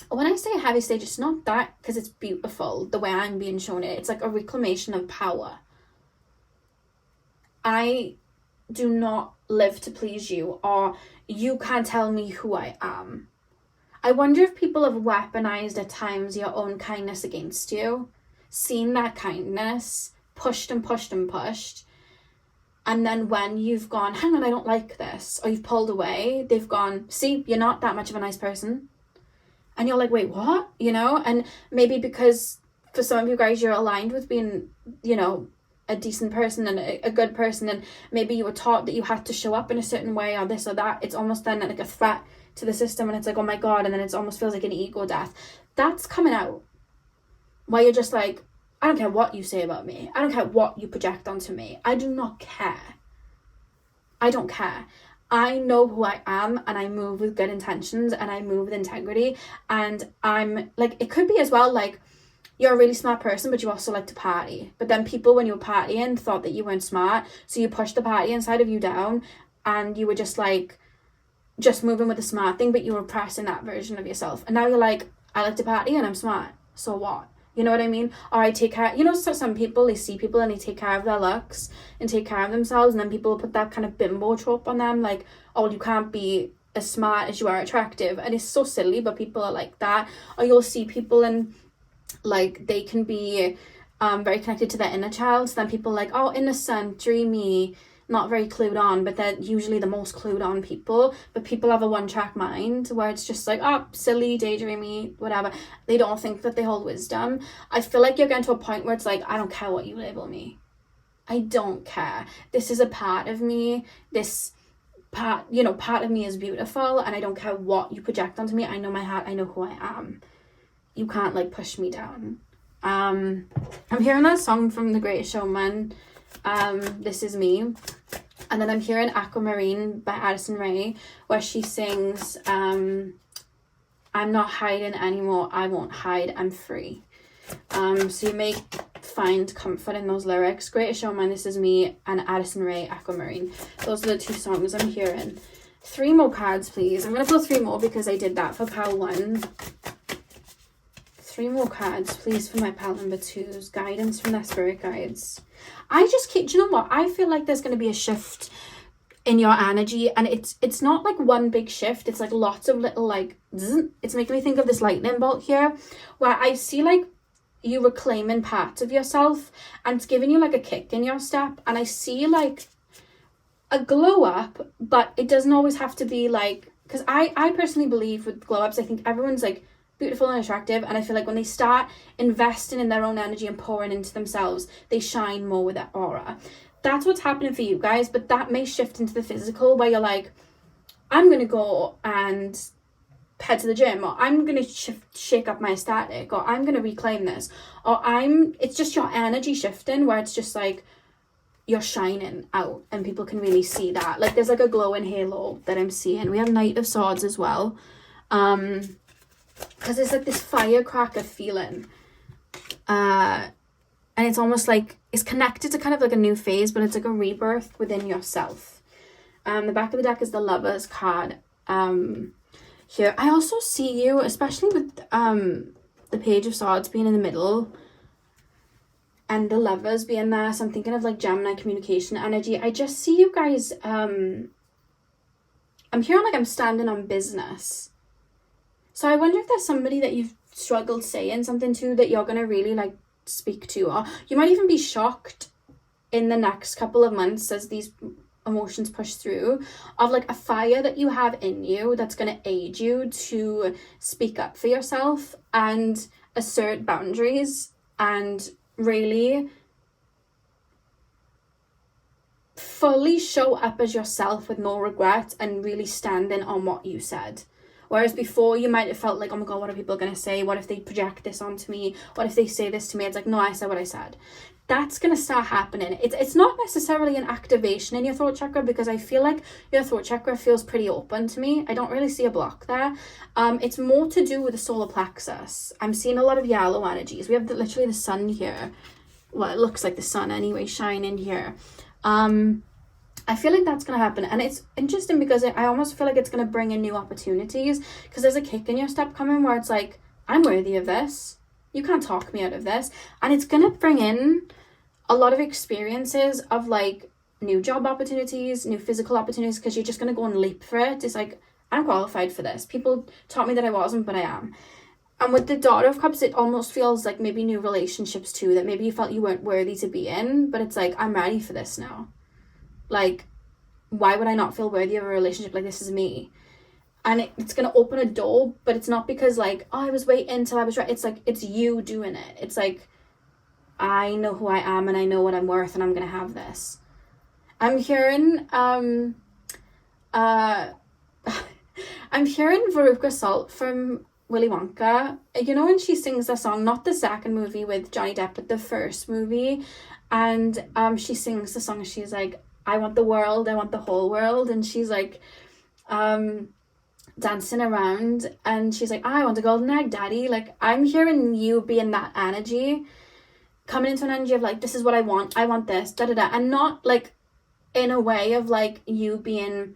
when I say heavy stage, it's not that because it's beautiful the way I'm being shown it. It's like a reclamation of power. I do not live to please you, or you can't tell me who I am. I wonder if people have weaponized at times your own kindness against you, seen that kindness, pushed and pushed and pushed, and then when you've gone, hang on, I don't like this, or you've pulled away, they've gone, see, you're not that much of a nice person. And you're like, wait, what? You know? And maybe because for some of you guys, you're aligned with being, you know, a decent person and a good person, and maybe you were taught that you had to show up in a certain way or this or that. It's almost then like a threat to the system, and it's like, oh my God, and then it almost feels like an ego death. That's coming out. Where you're just like, I don't care what you say about me. I don't care what you project onto me. I do not care. I don't care. I know who I am, and I move with good intentions, and I move with integrity. And I'm like, it could be as well, like, you're a really smart person, but you also like to party. But then people, when you were partying, thought that you weren't smart. So you pushed the party inside of you down, and you were just like, just moving with the smart thing, but you were repressing that version of yourself. And now you're like, I like to party and I'm smart. So what? You know what I mean? Or I take care, you know, so some people, they see people and they take care of their looks and take care of themselves, and then people put that kind of bimbo trope on them, like, oh, well, you can't be as smart as you are attractive. And it's so silly, but people are like that. Or you'll see people and like they can be very connected to their inner child, so then people are like, oh, innocent, dreamy, not very clued on, but they're usually the most clued on people. But people have a one-track mind where it's just like, oh, silly, daydreamy, whatever. They don't think that they hold wisdom. I feel like you're getting to a point where it's like, I don't care what you label me. I don't care. This is a part of me. This part, you know, part of me is beautiful, and I don't care what you project onto me. I know my heart. I know who I am. You can't like push me down. I'm hearing that song from The Greatest Showman, This Is Me. And then I'm hearing Aquamarine by Addison Rae, where she sings, I'm not hiding anymore, I won't hide, I'm free. So you may find comfort in those lyrics. Greatest Showman, This Is Me, and Addison Rae, Aquamarine. Those are the two songs I'm hearing. 3 more cards, please. I'm going to pull 3 more because I did that for pile 1. 3 more cards, please, for my pile number 2s. Guidance from their spirit guides. I just keep, do you know what? I feel like there's going to be a shift in your energy, and it's not like one big shift. It's like lots of little like, it's making me think of this lightning bolt here, where I see like you reclaiming parts of yourself, and it's giving you like a kick in your step. And I see like a glow up, but it doesn't always have to be like, because I personally believe with glow ups, I think everyone's like beautiful and attractive, and I feel like when they start investing in their own energy and pouring into themselves, they shine more with that aura. That's what's happening for you guys, but that may shift into the physical, where you're like, I'm gonna go and head to the gym, or I'm gonna shake up my aesthetic, or I'm gonna reclaim this, or it's just your energy shifting, where it's just like you're shining out and people can really see that. Like there's like a glowing halo that I'm seeing. We have Knight of Swords as well, because it's like this firecracker feeling, and it's almost like it's connected to kind of like a new phase, but it's like a rebirth within yourself. The back of the deck is the Lovers card. Here I also see you, especially with the Page of Swords being in the middle and the Lovers being there, so I'm thinking of like Gemini communication energy. I just see you guys, I'm hearing like I'm standing on business. So I wonder if there's somebody that you've struggled saying something to that you're going to really like speak to, or you might even be shocked in the next couple of months as these emotions push through, of like a fire that you have in you that's going to aid you to speak up for yourself and assert boundaries and really fully show up as yourself with no regret and really standing on what you said. Whereas before you might have felt like, oh my God, what are people going to say? What if they project this onto me? What if they say this to me? It's like, no, I said what I said. That's going to start happening. It's not necessarily an activation in your throat chakra, because I feel like your throat chakra feels pretty open to me. I don't really see a block there. It's more to do with the solar plexus. I'm seeing a lot of yellow energies. We have literally the sun here. Well, it looks like the sun anyway, shining here. I feel like that's going to happen, and it's interesting because I almost feel like it's going to bring in new opportunities, because there's a kick in your step coming where it's like, I'm worthy of this. You can't talk me out of this. And it's going to bring in a lot of experiences of like new job opportunities, new physical opportunities, because you're just going to go and leap for it. It's like, I'm qualified for this. People taught me that I wasn't, but I am. And with the Daughter of Cups, it almost feels like maybe new relationships too, that maybe you felt you weren't worthy to be in, but it's like, I'm ready for this now. Like, why would I not feel worthy of a relationship? Like, this is me. And it's going to open a door, but it's not because like, oh, I was waiting until I was ready. It's like, it's you doing it. It's like, I know who I am and I know what I'm worth and I'm going to have this. I'm hearing, I'm hearing Veruca Salt from Willy Wonka. You know when she sings the song, not the second movie with Johnny Depp, but the first movie, and she sings the song, she's like, I want the world, I want the whole world, and she's like dancing around, and she's like, I want a golden egg, daddy. Like, I'm hearing you being that energy, coming into an energy of like, this is what I want this, da-da-da, and not like in a way of like you being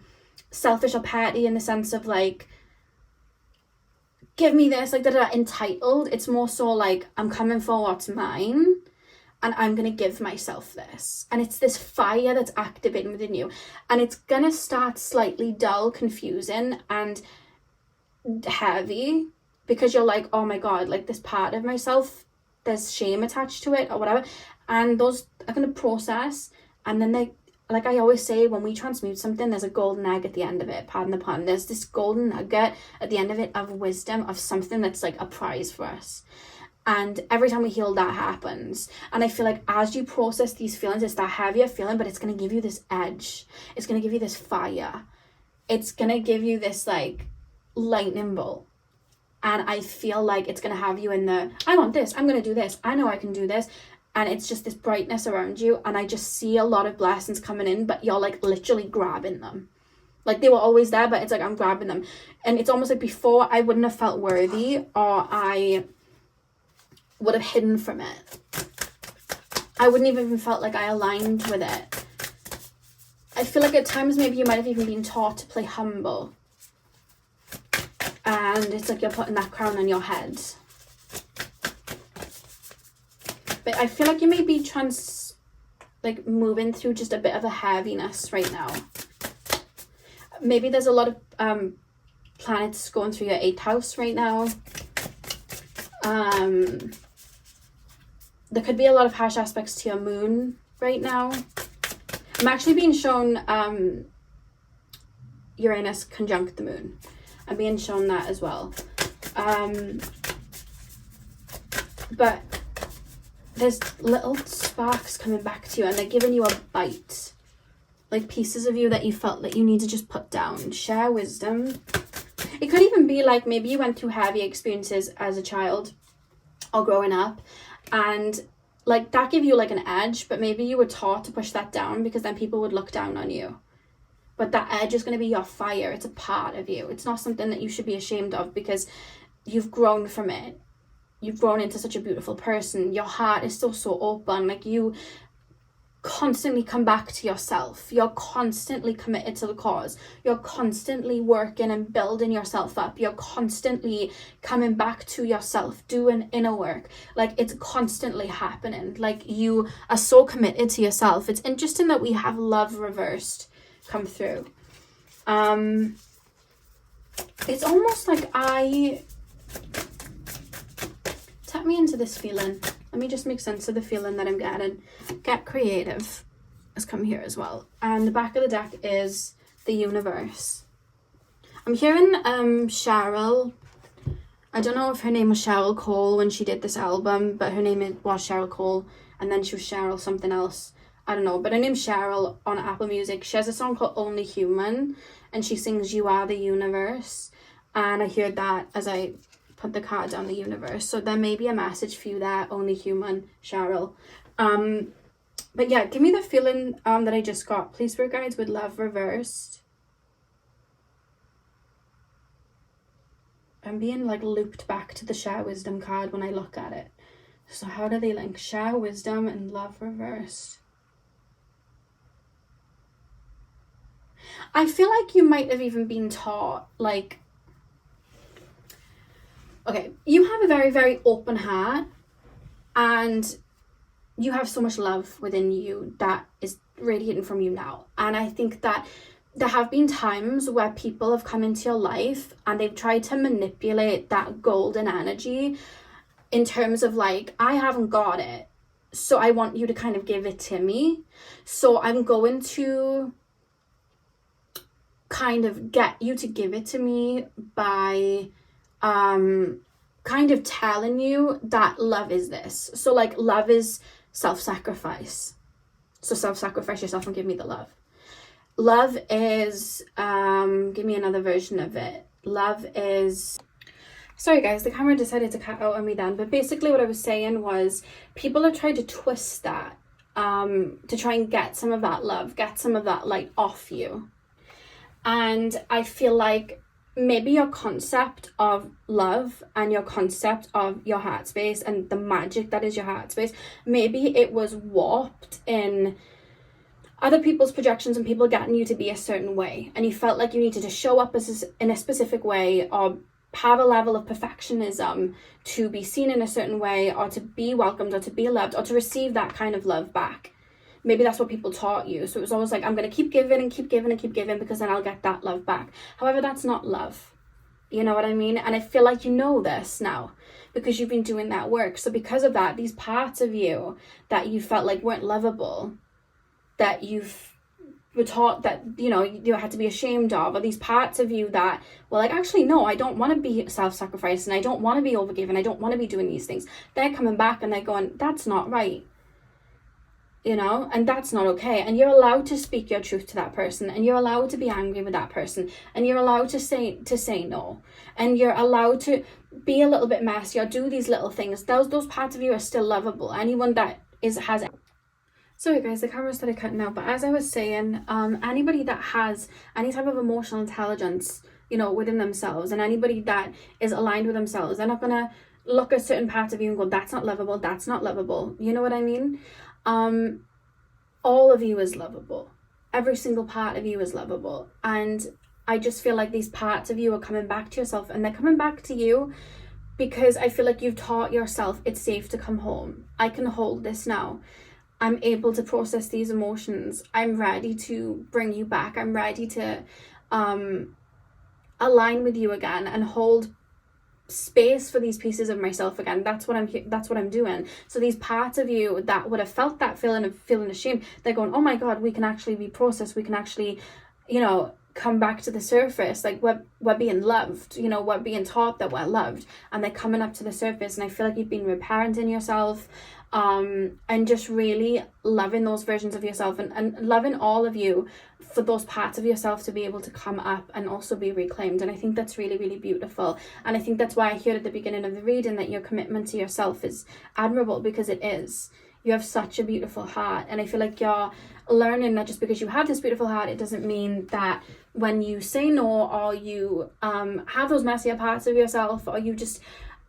selfish or petty in the sense of like, give me this, like da-da-da, entitled. It's more so like, I'm coming for what's mine and I'm gonna give myself this, and it's this fire that's activating within you, and it's gonna start slightly dull, confusing and heavy, because you're like, oh my god, like this part of myself, there's shame attached to it or whatever, and those are gonna process, and then they, like I always say, when we transmute something, there's a golden egg at the end of it, pardon the pun, there's this golden nugget at the end of it of wisdom, of something that's like a prize for us. And every time we heal, that happens. And I feel like as you process these feelings, it's that heavier feeling, but it's going to give you this edge. It's going to give you this fire. It's going to give you this like lightning bolt. And I feel like it's going to have you in the, I want this, I'm going to do this, I know I can do this. And it's just this brightness around you. And I just see a lot of blessings coming in, but you're like literally grabbing them. Like they were always there, but it's like I'm grabbing them. And it's almost like before I wouldn't have felt worthy, or I would have hidden from it. I wouldn't have even felt like I aligned with it. I feel like at times maybe you might have even been taught to play humble. And it's like you're putting that crown on your head. But I feel like you may be moving through just a bit of a heaviness right now. Maybe there's a lot of planets going through your 8th house right now. There could be a lot of harsh aspects to your moon right now. I'm actually being shown Uranus conjunct the moon. I'm being shown that as well. But there's little sparks coming back to you, and they're giving you a bite. Like pieces of you that you felt that you need to just put down. Share wisdom. It could even be like maybe you went through heavy experiences as a child or growing up, and like that gave you like an edge, but maybe you were taught to push that down because then people would look down on you. But that edge is going to be your fire. It's a part of you. It's not something that you should be ashamed of, because you've grown from it. You've grown into such a beautiful person. Your heart is still so open. Like you constantly come back to yourself. You're constantly committed to the cause. You're constantly working and building yourself up. You're constantly coming back to yourself, doing inner work. Like it's constantly happening. Like you are so committed to yourself. It's interesting that we have love reversed come through. It's almost like tap me into this feeling. Let me just make sense of the feeling that I'm getting. Get creative has come here as well. And the back of the deck is the universe. I'm hearing Cheryl. I don't know if her name was Cheryl Cole when she did this album, but her name was Cheryl Cole, and then she was Cheryl something else. I don't know, but her name's Cheryl on Apple Music. She has a song called Only Human, and she sings You Are the Universe. And I heard that as I put the card down, the universe. So there may be a message for you there, Only Human, Cheryl. But yeah, give me the feeling that I just got. Please, spirit guides, with love reversed. I'm being like looped back to the share wisdom card when I look at it. So how do they link? Share wisdom and love reversed. I feel like you might have even been taught, like, okay, you have a very, very open heart, and you have so much love within you that is radiating from you now. And I think that there have been times where people have come into your life and they've tried to manipulate that golden energy in terms of like, I haven't got it, so I want you to kind of give it to me. So I'm going to kind of get you to give it to me by kind of telling you that love is this. So like, love is self-sacrifice. So self-sacrifice yourself and give me the love. Love is, give me another version of it. Love is, sorry guys, the camera decided to cut out on me then. But basically what I was saying was, people have tried to twist that to try and get some of that love, get some of that light off you. And I feel like maybe your concept of love and your concept of your heart space and the magic that is your heart space, maybe it was warped in other people's projections and people getting you to be a certain way, and you felt like you needed to show up in a specific way, or have a level of perfectionism to be seen in a certain way, or to be welcomed, or to be loved, or to receive that kind of love back. Maybe that's what people taught you. So it was always like, I'm going to keep giving and keep giving and keep giving because then I'll get that love back. However, that's not love. You know what I mean? And I feel like you know this now because you've been doing that work. So because of that, these parts of you that you felt like weren't lovable, that were taught that, you know, you had to be ashamed of, or these parts of you that were like, actually, no, I don't want to be self-sacrificing, I don't want to be overgiving, I don't want to be doing these things. They're coming back and they're going, that's not right. You know, and that's not okay. And you're allowed to speak your truth to that person, and you're allowed to be angry with that person, and you're allowed to say no, and you're allowed to be a little bit messy or do these little things. Those parts of you are still lovable. Anyone that has. Sorry guys, the camera started cutting out, but as I was saying, anybody that has any type of emotional intelligence, you know, within themselves, and anybody that is aligned with themselves, they're not gonna look at certain parts of you and go, that's not lovable, that's not lovable. You know what I mean? All of you is lovable. Every single part of you is lovable. And I just feel like these parts of you are coming back to yourself, and they're coming back to you because I feel like you've taught yourself it's safe to come home. I can hold this now. I'm able to process these emotions. I'm ready to bring you back. I'm ready to align with you again and hold space for these pieces of myself again. That's what I'm doing. So these parts of you that would have felt that feeling of feeling ashamed, they're going, oh my god, we can actually be processed, we can actually, you know, come back to the surface. Like we're being loved, you know, we're being taught that we're loved, and they're coming up to the surface. And I feel like you've been reparenting yourself, and just really loving those versions of yourself, and loving all of you for those parts of yourself to be able to come up and also be reclaimed. And I think that's really, really beautiful. And I think that's why I heard at the beginning of the reading that your commitment to yourself is admirable, because it is. You have such a beautiful heart, and I feel like you're learning that just because you have this beautiful heart, it doesn't mean that when you say no, or you have those messier parts of yourself, or you just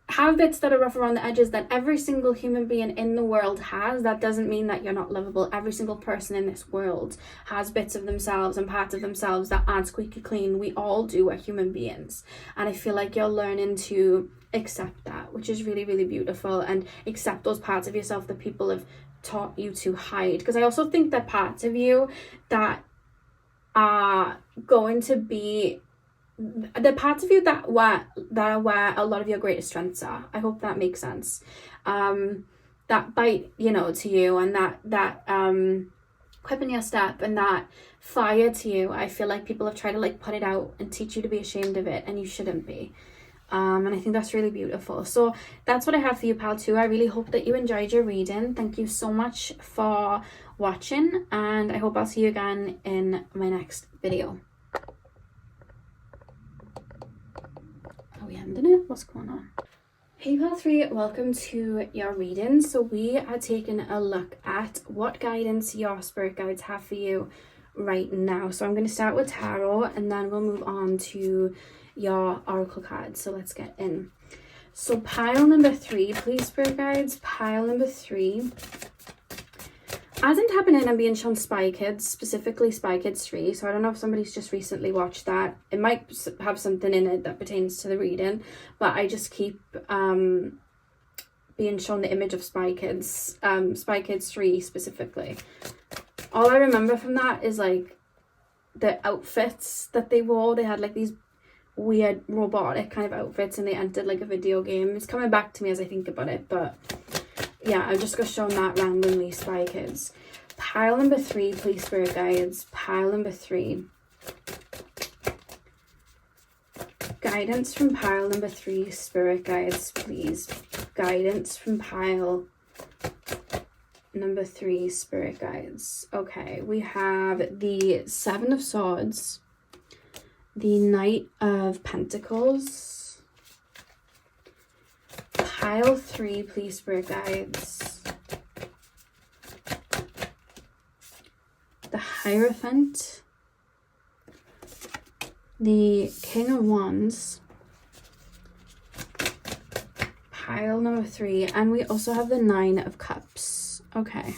have bits that are rough around the edges that every single human being in the world has, that doesn't mean that you're not lovable. Every single person in this world has bits of themselves and parts of themselves that aren't squeaky clean. We all do. We're human beings. And I feel like you're learning to accept that, which is really, really beautiful, and accept those parts of yourself that people have taught you to hide. Because I also think that parts of you that are going to be the parts of you that are where a lot of your greatest strengths are. I hope that makes sense. That bite, you know, to you, and that quip in your step, and that fire to you. I feel like people have tried to like put it out and teach you to be ashamed of it, and you shouldn't be. And I think that's really beautiful. So that's what I have for you, pal, too. I really hope that you enjoyed your reading. Thank you so much for watching, and I hope I'll see you again in my next video. Are we ending it? What's going on? Hey pal 3, welcome to your reading. So we are taking a look at what guidance your spirit guides have for you right now. So I'm going to start with tarot, and then we'll move on to your oracle cards. So let's get in. So pile number 3, please spirit guides. Pile number 3. As I'm tapping in, I'm being shown Spy Kids, specifically Spy Kids 3. So I don't know if somebody's just recently watched that. It might have something in it that pertains to the reading, but I just keep being shown the image of Spy Kids 3 specifically. all I remember from that is like the outfits that they wore. They had like these weird robotic kind of outfits and they entered like a video game. It's coming back to me as I think about it, but yeah, I'm just gonna show that randomly, Spy Kids. Pile number 3, please, spirit guides. Pile number 3. Guidance from pile number 3, spirit guides, please. Guidance from pile number 3, spirit guides. Okay, we have the 7 of Swords, the Knight of Pentacles. Pile 3, please, spirit guides. The Hierophant, the King of Wands, pile number 3, and we also have the 9 of Cups. Okay.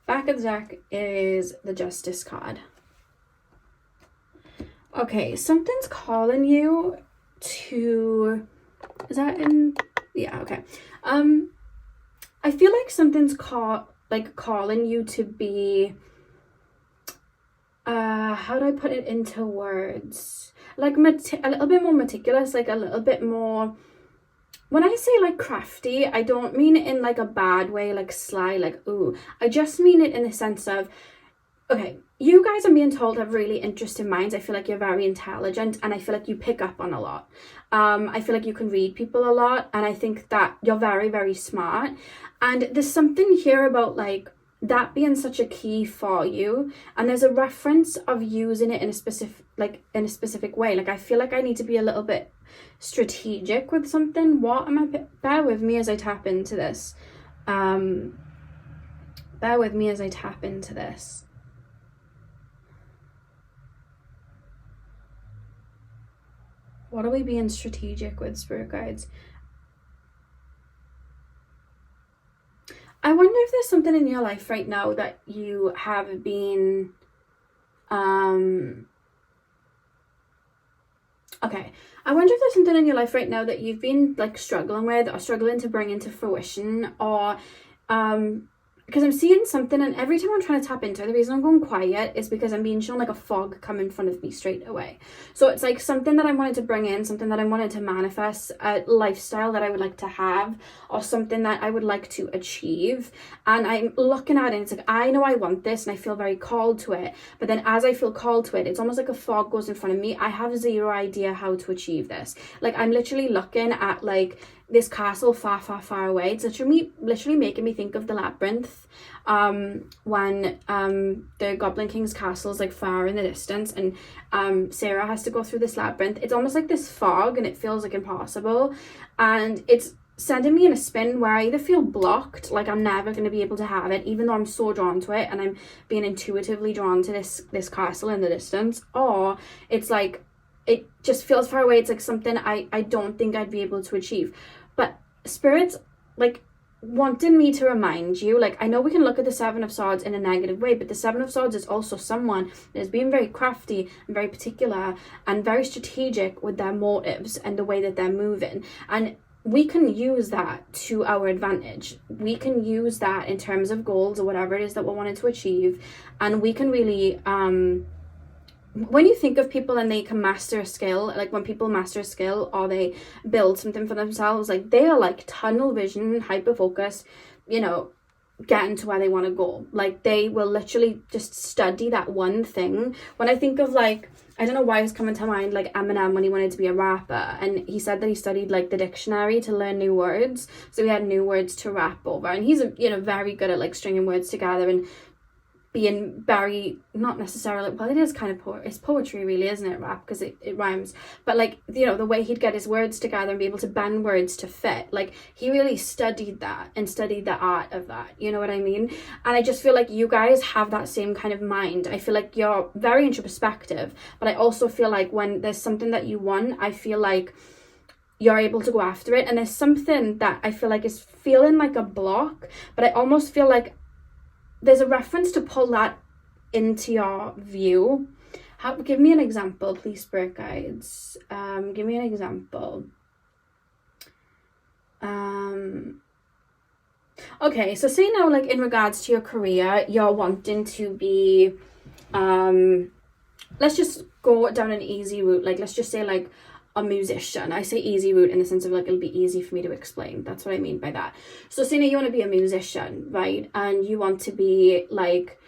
Back of the deck is the Justice card. Okay, something's calling you to, is that in, yeah, okay. I feel like something's calling you to be, how do I put it into words? Like a little bit more meticulous, like a little bit more, when I say like crafty, I don't mean it in like a bad way, like sly, like ooh. I just mean it in the sense of, okay, you guys, I'm being told, have really interesting minds. I feel like you're very intelligent and I feel like you pick up on a lot. I feel like you can read people a lot and I think that you're very, very smart. And there's something here about like that being such a key for you. And there's a reference of using it in a specific way. Like I feel like I need to be a little bit strategic with something. Bear with me as I tap into this. Bear with me as I tap into this. What are we being strategic with, spirit guides? I wonder if there's something in your life right now that you have been, okay. I wonder if there's something in your life right now that you've been like struggling with or struggling to bring into fruition, or, because I'm seeing something, and every time I'm trying to tap into it, the reason I'm going quiet is because I'm being shown like a fog come in front of me straight away. So it's like something that I wanted to bring in, something that I wanted to manifest, a lifestyle that I would like to have, or something that I would like to achieve. And I'm looking at it and it's like, I know I want this and I feel very called to it. But then as I feel called to it, it's almost like a fog goes in front of me. I have zero idea how to achieve this. Like I'm literally looking at like this castle far, far, far away. It's literally making me think of the Labyrinth, when the Goblin King's castle is like far in the distance and Sarah has to go through this labyrinth. It's almost like this fog and it feels like impossible, and it's sending me in a spin where I either feel blocked, like I'm never going to be able to have it, even though I'm so drawn to it and I'm being intuitively drawn to this castle in the distance, or it's like it just feels far away. It's like something I don't think I'd be able to achieve. But Spirit's like wanting me to remind you, like I know we can look at the 7 of Swords in a negative way, but the 7 of Swords is also someone that is being very crafty and very particular and very strategic with their motives and the way that they're moving. And we can use that to our advantage. We can use that in terms of goals or whatever it is that we're wanting to achieve. And we can really, when you think of people and they can master a skill, like when people master a skill or they build something for themselves, like they are like tunnel vision, hyper focused, you know, getting to where they want to go. Like they will literally just study that one thing. When I think of like, I don't know why it's coming to mind, like Eminem when he wanted to be a rapper, and he said that he studied like the dictionary to learn new words, so he had new words to rap over, and he's very good at like stringing words together and being very, not necessarily, well, it is kind of it's poetry really, isn't it, rap, because it rhymes, but like, the way he'd get his words together and be able to bend words to fit, like he really studied that and studied the art of that, you know what I mean? And I just feel like you guys have that same kind of mind. I feel like you're very introspective, but I also feel like when there's something that you want, I feel like you're able to go after it, and there's something that I feel like is feeling like a block, but I almost feel like there's a reference to pull that into your view. Give me an example, please, spirit guides. Give me an example. Okay, so say now, like in regards to your career, you're wanting to be, let's just go down an easy route. Like, let's just say like a musician. I say easy route in the sense of like, it'll be easy for me to explain. That's what I mean by that. So say now you want to be a musician, right? And you want to be like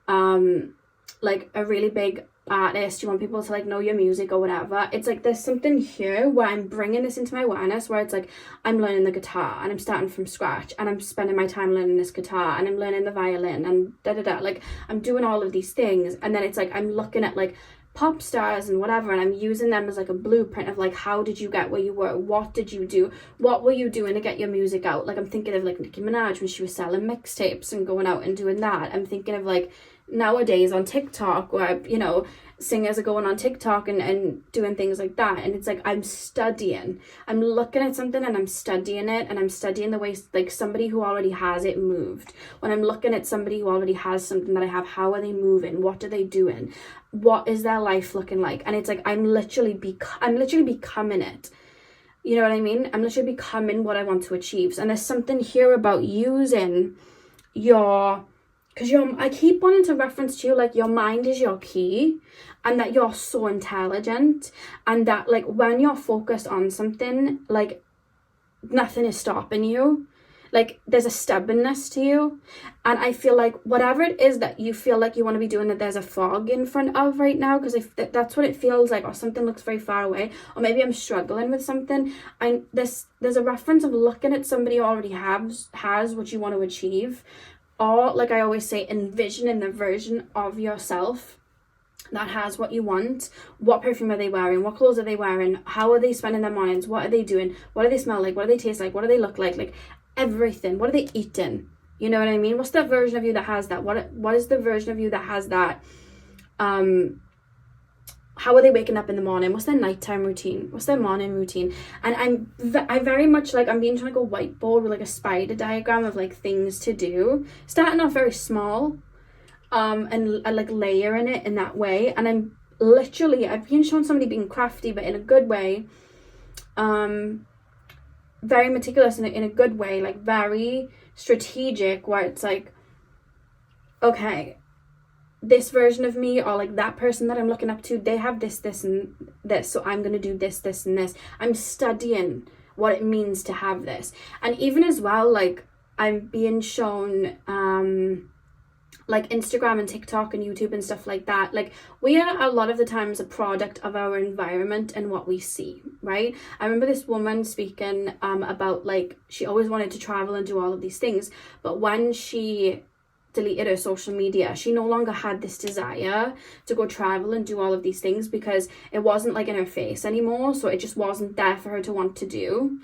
a really big artist, you want people to like know your music or whatever. It's like there's something here where I'm bringing this into my awareness, where it's like I'm learning the guitar and I'm starting from scratch and I'm spending my time learning this guitar and I'm learning the violin and like I'm doing all of these things, and then it's like I'm looking at like pop stars and whatever, and I'm using them as like a blueprint of like, how did you get where you were? What did you do? What were you doing to get your music out? Like I'm thinking of like Nicki Minaj when she was selling mixtapes and going out and doing that. I'm thinking of like nowadays on TikTok, where you know singers are going on TikTok and doing things like that, and it's like I'm looking at something and I'm studying it, and I'm studying the way like somebody who already has it moved. When I'm looking at somebody who already has something that I have, how are they moving? What are they doing? What is their life looking like? And it's like I'm literally becoming it. You know what I mean? I'm literally becoming what I want to achieve. And there's something here about using your, because I keep wanting to reference to you like your mind is your key, and that you're so intelligent, and that like when you're focused on something, like nothing is stopping you. Like there's a stubbornness to you, and I feel like whatever it is that you feel like you want to be doing, that there's a fog in front of right now, because if that's what it feels like, or something looks very far away, or maybe I'm struggling with something, and there's a reference of looking at somebody who already has what you want to achieve, or like I always say, envisioning the version of yourself that has what you want. What perfume are they wearing? What clothes are they wearing? How are they spending their mornings? What are they doing? What do they smell like? What do they taste like? What do they look like? Like everything. What are they eating? You know what I mean? What's that version of you that has that? What is the version of you that has that? How are they waking up in the morning? What's their nighttime routine? What's their morning routine? And I very much like, I'm being trying to go whiteboard with like a spider diagram of like things to do, starting off very small, and like layering it in that way. And I've been shown somebody being crafty, but in a good way, very meticulous in a good way, like very strategic, where it's like, okay, this version of me, or like that person that I'm looking up to, they have this and this, so I'm going to do this and this. I'm studying what it means to have this. And even as well, like I'm being shown like Instagram and TikTok and YouTube and stuff like that, like we are a lot of the times a product of our environment and what we see, right? I remember this woman speaking about like she always wanted to travel and do all of these things, but when she deleted her social media, she no longer had this desire to go travel and do all of these things, because it wasn't like in her face anymore, so it just wasn't there for her to want to do.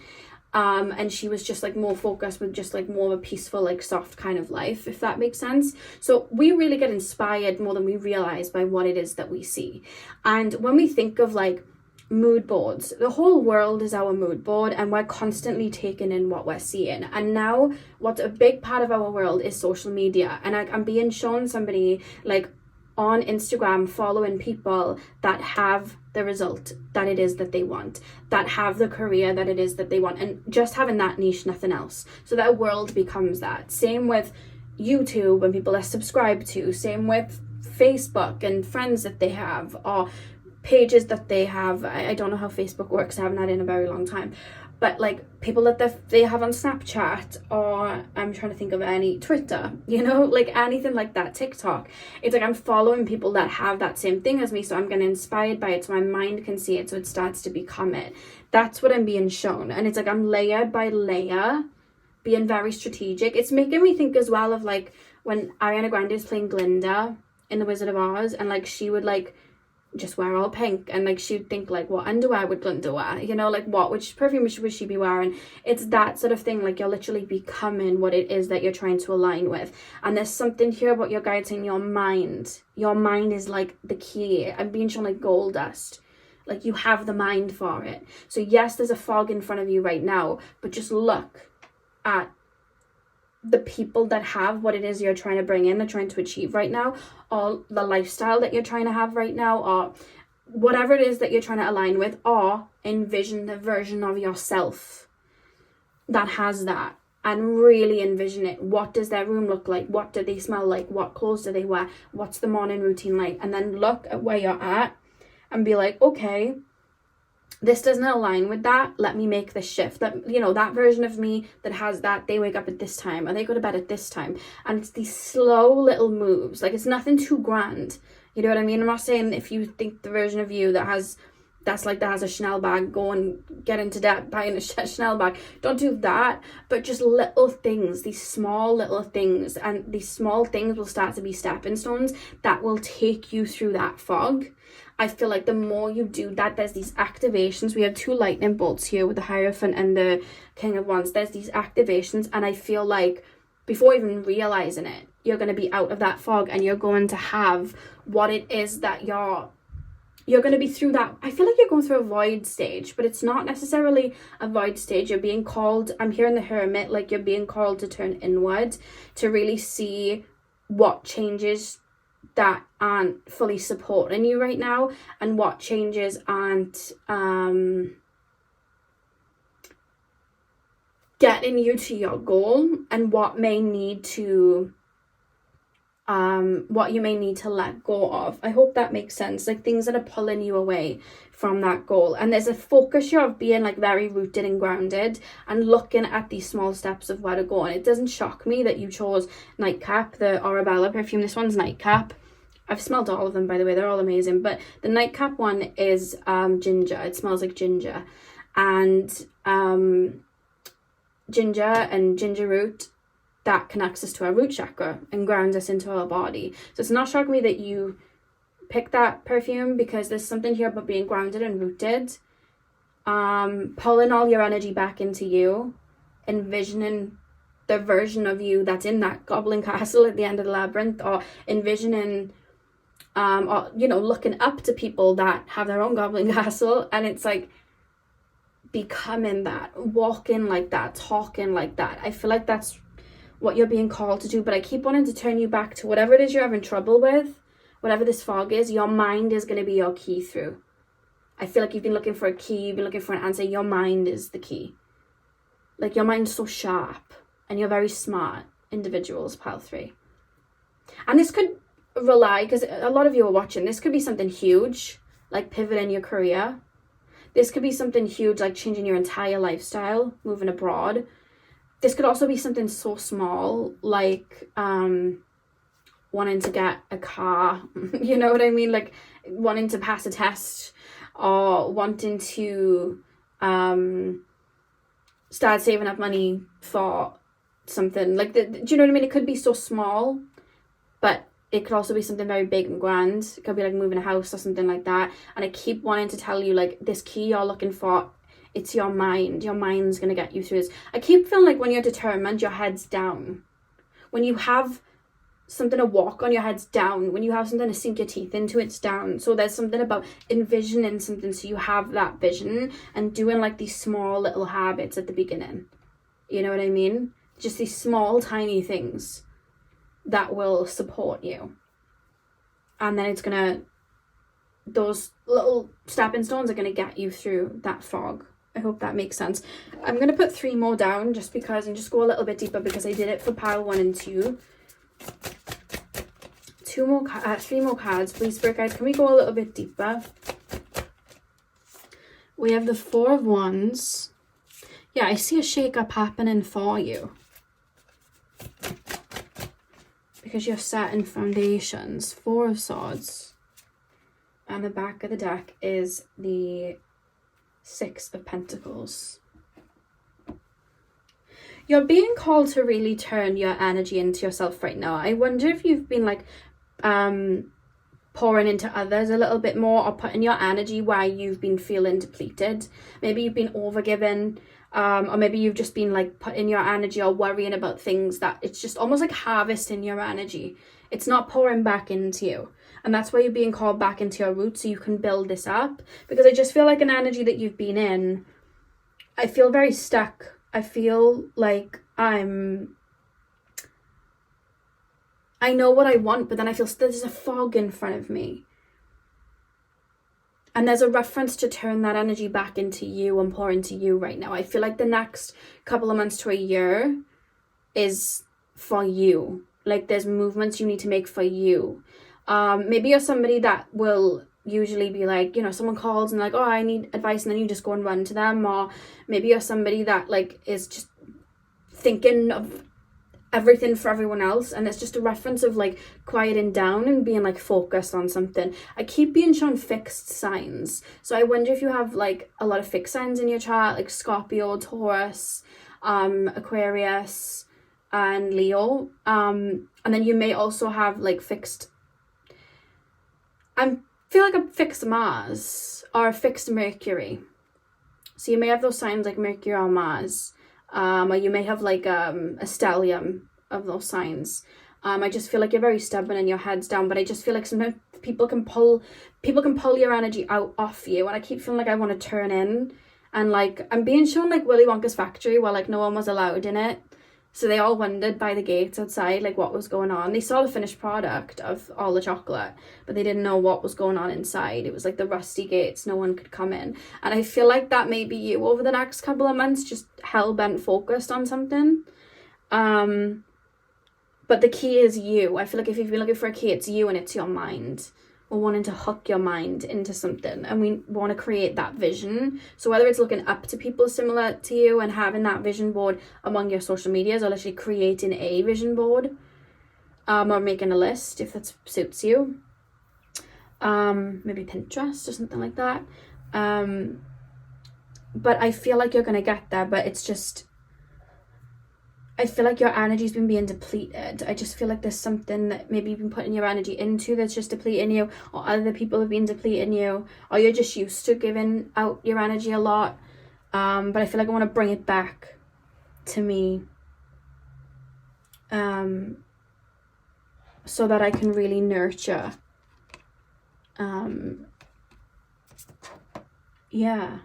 And she was just like more focused with just like more of a peaceful, like soft kind of life, if that makes sense. So we really get inspired more than we realize by what it is that we see. And when we think of like mood boards, the whole world is our mood board, and we're constantly taking in what we're seeing. And now what's a big part of our world is social media, and I'm being shown somebody like on Instagram following people that have the result that it is that they want, that have the career that it is that they want, and just having that niche, nothing else. So that world becomes that. Same with YouTube and people are subscribed to, same with Facebook and friends that they have, or pages that they have. I don't know how Facebook works, I haven't had it in a very long time, but like people that they have on Snapchat, or I'm trying to think of any, Twitter, you know, like anything like that, TikTok. It's like I'm following people that have that same thing as me, so I'm getting inspired by it, so my mind can see it, so it starts to become it. That's what I'm being shown. And it's like I'm layer by layer being very strategic. It's making me think as well of like when Ariana Grande is playing Glinda in The Wizard of Oz, and like she would like just wear all pink, and like she'd think like, what underwear would Glinda wear, you know, like which perfume would she be wearing? It's that sort of thing. Like you're literally becoming what it is that you're trying to align with. And there's something here about your guides in your mind is like the key. I'm being shown like gold dust, like you have the mind for it. So yes, there's a fog in front of you right now, but just look at the people that have what it is you're trying to bring in, or trying to achieve right now, or the lifestyle that you're trying to have right now, or whatever it is that you're trying to align with, or envision the version of yourself that has that. and really envision it. What does their room look like? What do they smell like? What clothes do they wear? What's the morning routine like? And then look at where you're at and be like, okay, this doesn't align with that. Let me make this shift. That, you know, that version of me that has that, they wake up at this time or they go to bed at this time. And it's these slow little moves. Like, it's nothing too grand. You know what I mean? I'm not saying if you think the version of you that has a Chanel bag, go and get into debt buying a Chanel bag. Don't do that. But just little things, these small little things, and these small things will start to be stepping stones that will take you through that fog. I feel like the more you do that, there's these activations. We have 2 lightning bolts here with the Hierophant and the King of Wands. There's these activations, and I feel like before even realizing it, you're going to be out of that fog, and you're going to have what it is that you're going to be through. That, I feel like you're going through a void stage, but it's not necessarily a void stage. You're being called, I'm hearing the Hermit, like you're being called to turn inward, to really see what changes that aren't fully supporting you right now, and what changes aren't getting you to your goal, and what may need to what you may need to let go of. I hope that makes sense. Like, things that are pulling you away from that goal. And there's a focus here of being like very rooted and grounded and looking at these small steps of where to go. And it doesn't shock me that you chose Nightcap, the Arabella perfume. This one's Nightcap. I've smelled all of them, by the way. They're all amazing. But the Nightcap one is ginger. It smells like ginger. And ginger and ginger root, that connects us to our root chakra and grounds us into our body. So it's not shocking me that you picked that perfume, because there's something here about being grounded and rooted, pulling all your energy back into you, envisioning the version of you that's in that goblin castle at the end of the labyrinth, or envisioning or, you know, looking up to people that have their own goblin castle, and it's like becoming that, walking like that, talking like that. I feel like that's what you're being called to do. But I keep wanting to turn you back to whatever it is you're having trouble with, whatever this fog is. Your mind is going to be your key through. I feel like you've been looking for a key, you've been looking for an answer. Your mind is the key. Like, your mind's so sharp, and you're very smart individuals, pile 3. And this could rely, because a lot of you are watching, this could be something huge, like pivoting your career. This could be something huge, like changing your entire lifestyle, moving abroad. This could also be something so small, like wanting to get a car, you know what I mean? Like wanting to pass a test, or wanting to start saving up money for something. Like, do you know what I mean? It could be so small, but it could also be something very big and grand. It could be like moving a house or something like that. And I keep wanting to tell you, like, this key you're looking for, it's your mind. Your mind's going to get you through this. I keep feeling like when you're determined, your head's down. When you have something to walk on, your head's down. When you have something to sink your teeth into, it's down. So there's something about envisioning something, so you have that vision, and doing like these small little habits at the beginning. You know what I mean? Just these small, tiny things that will support you. And then it's going to, those little stepping stones are going to get you through that fog. I hope that makes sense. I'm going to put 3 more down just because, and just go a little bit deeper, because I did it for pile 1 and 2. 3 more cards, please, Spirit Guides. Can we go a little bit deeper? We have the 4 of Wands. Yeah, I see a shake-up happening for you, because you're setting foundations. 4 of Swords. And the back of the deck is the 6 of Pentacles. You're being called to really turn your energy into yourself right now. I wonder if you've been like pouring into others a little bit more, or putting your energy where you've been feeling depleted. Maybe you've been overgiving, or maybe you've just been like putting your energy or worrying about things that it's just almost like harvesting your energy. It's not pouring back into you. And that's why you're being called back into your roots, so you can build this up. Because I just feel like an energy that you've been in, I feel very stuck. I feel like I know what I want, but then I feel there's a fog in front of me. And there's a reference to turn that energy back into you and pour into you right now. I feel like the next couple of months to a year is for you. Like there's movements you need to make for you. Maybe you're somebody that will usually be like, you know, someone calls and like, oh, I need advice, and then you just go and run to them. Or maybe you're somebody that like is just thinking of everything for everyone else, and it's just a reference of like quieting down and being like focused on something. I keep being shown fixed signs, so I wonder if you have like a lot of fixed signs in your chart, like Scorpio, Taurus, Aquarius and Leo, and then you may also have like fixed, I feel like a fixed Mars or a fixed Mercury. So you may have those signs like Mercury or Mars, or you may have like a stellium of those signs. I just feel like you're very stubborn and your head's down, but I just feel like sometimes people can pull your energy out off you, and I keep feeling like I want to turn in, and like I'm being shown like Willy Wonka's factory where like no one was allowed in it. So they all wondered by the gates outside like what was going on. They saw the finished product of all the chocolate, but they didn't know what was going on inside. It was like the rusty gates, no one could come in. And I feel like that may be you over the next couple of months, just hell-bent focused on something. But the key is you. I feel like if you've been looking for a key, it's you and it's your mind. We're wanting to hook your mind into something, and we want to create that vision. So whether it's looking up to people similar to you and having that vision board among your social medias, or literally creating a vision board, or making a list if that suits you, maybe Pinterest or something like that, but I feel like you're gonna get there, but it's just, I feel like your energy's been being depleted. I just feel like there's something that maybe you've been putting your energy into that's just depleting you, or other people have been depleting you, or you're just used to giving out your energy a lot. But I feel like I want to bring it back to me, so that I can really nurture. Yeah.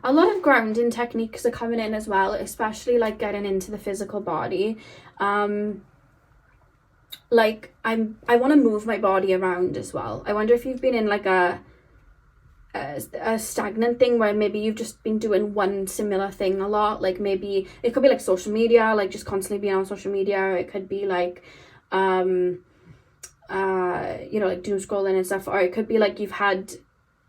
A lot of grounding techniques are coming in as well, especially like getting into the physical body. Like I want to move my body around as well. I wonder if you've been in like a stagnant thing where maybe you've just been doing one similar thing a lot. Like maybe it could be like social media, like just constantly being on social media, or it could be like you know, like doom scrolling and stuff, or it could be like you've had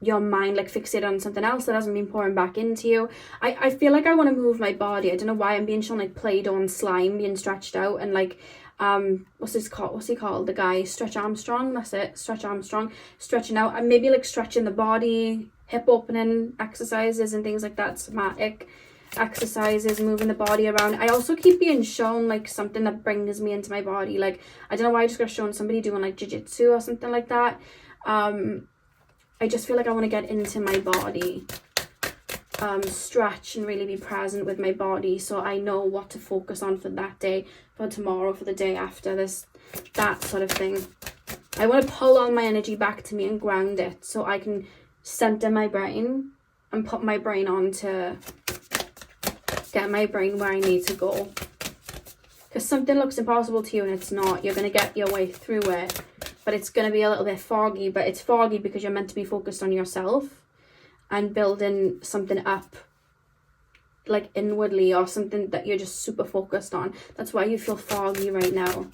your mind like fixated on something else that hasn't been pouring back into you. I feel like I want to move my body. I don't know why I'm being shown like Play-Doh and slime being stretched out, and like what's he called, the guy, Stretch Armstrong, that's it, Stretch Armstrong, stretching out, and maybe like stretching the body, hip opening exercises and things like that, somatic exercises, moving the body around. I also keep being shown like something that brings me into my body. Like I don't know why I just got shown somebody doing like jiu-jitsu or something like that. I just feel like I want to get into my body, stretch and really be present with my body, so I know what to focus on for that day, for tomorrow, for the day after, that sort of thing. I want to pull all my energy back to me and ground it, so I can center my brain and put my brain on to get my brain where I need to go. Because something looks impossible to you and it's not. You're going to get your way through it, but it's going to be a little bit foggy, but it's foggy because you're meant to be focused on yourself and building something up like inwardly, or something that you're just super focused on. That's why you feel foggy right now.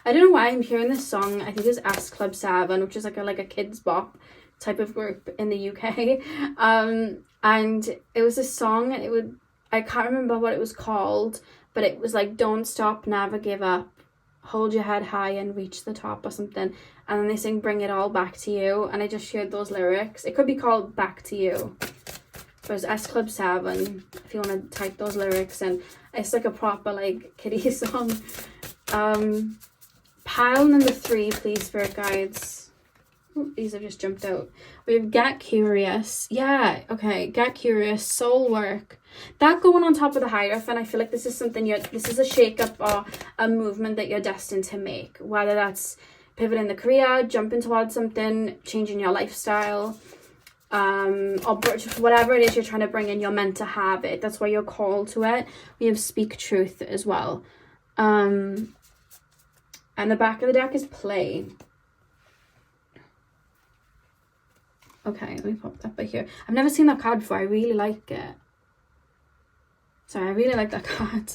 I don't know why I'm hearing this song. I think it's Ask Club 7, which is like a kids bop type of group in the UK. And it was a song, and I can't remember what it was called, but it was like, don't stop, never give up, hold your head high and reach the top, or something. And then they sing Bring It All Back to You, and I just shared those lyrics. It could be called Back to You, but it's S Club 7 if you want to type those lyrics, and it's like a proper like kiddie song. Pile number 3, please, spirit guides. Ooh, these have just jumped out. We have Get Curious. Yeah, okay, Get Curious, soul work. That going on top of the Hierophant, I feel like this is something this is a shake-up or a movement that you're destined to make. Whether that's pivoting the career, jumping towards something, changing your lifestyle, or whatever it is you're trying to bring in, you're meant to have it. That's why you're called to it. We have Speak Truth as well. And the back of the deck is play. Okay, let me pop that back here. I've never seen that card before. I really like it. Sorry, I really like that card.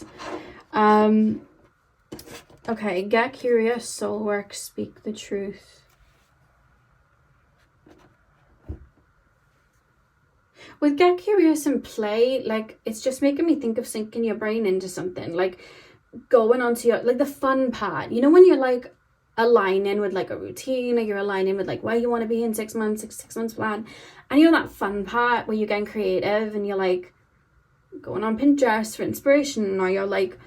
Okay, get curious, soul work, speak the truth. With get curious and play, like, it's just making me think of sinking your brain into something, like going onto your, like, the fun part. You know, when you're like aligning with like a routine, or you're aligning with like where you want to be in 6 months, 6 months plan, and you're that fun part where you're getting creative and you're like going on Pinterest for inspiration, or you're like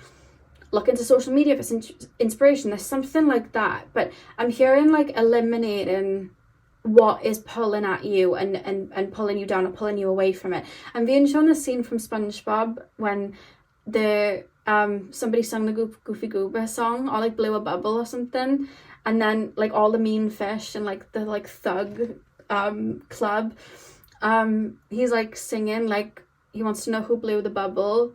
looking to social media for inspiration. There's something like that, but I'm hearing like eliminating what is pulling at you and pulling you down or pulling you away from it. I'm being shown a scene from SpongeBob when the somebody sung the Goofy Goober song, or like blew a bubble or something, and then like all the mean fish and like the like thug club, he's like singing like he wants to know who blew the bubble,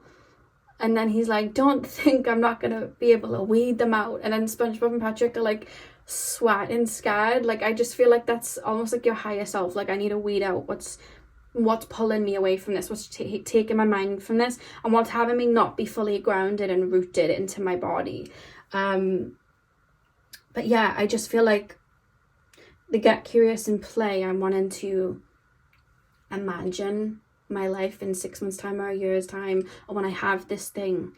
and then he's like, don't think I'm not gonna be able to weed them out, and then SpongeBob and Patrick are like sweating scared. Like, I just feel like that's almost like your higher self, like, I need to weed out what's pulling me away from this, what's taking my mind from this, and what's having me not be fully grounded and rooted into my body. But yeah, I just feel like the get curious and play, I'm wanting to imagine my life in 6 months time or a year's time, or when I have this thing,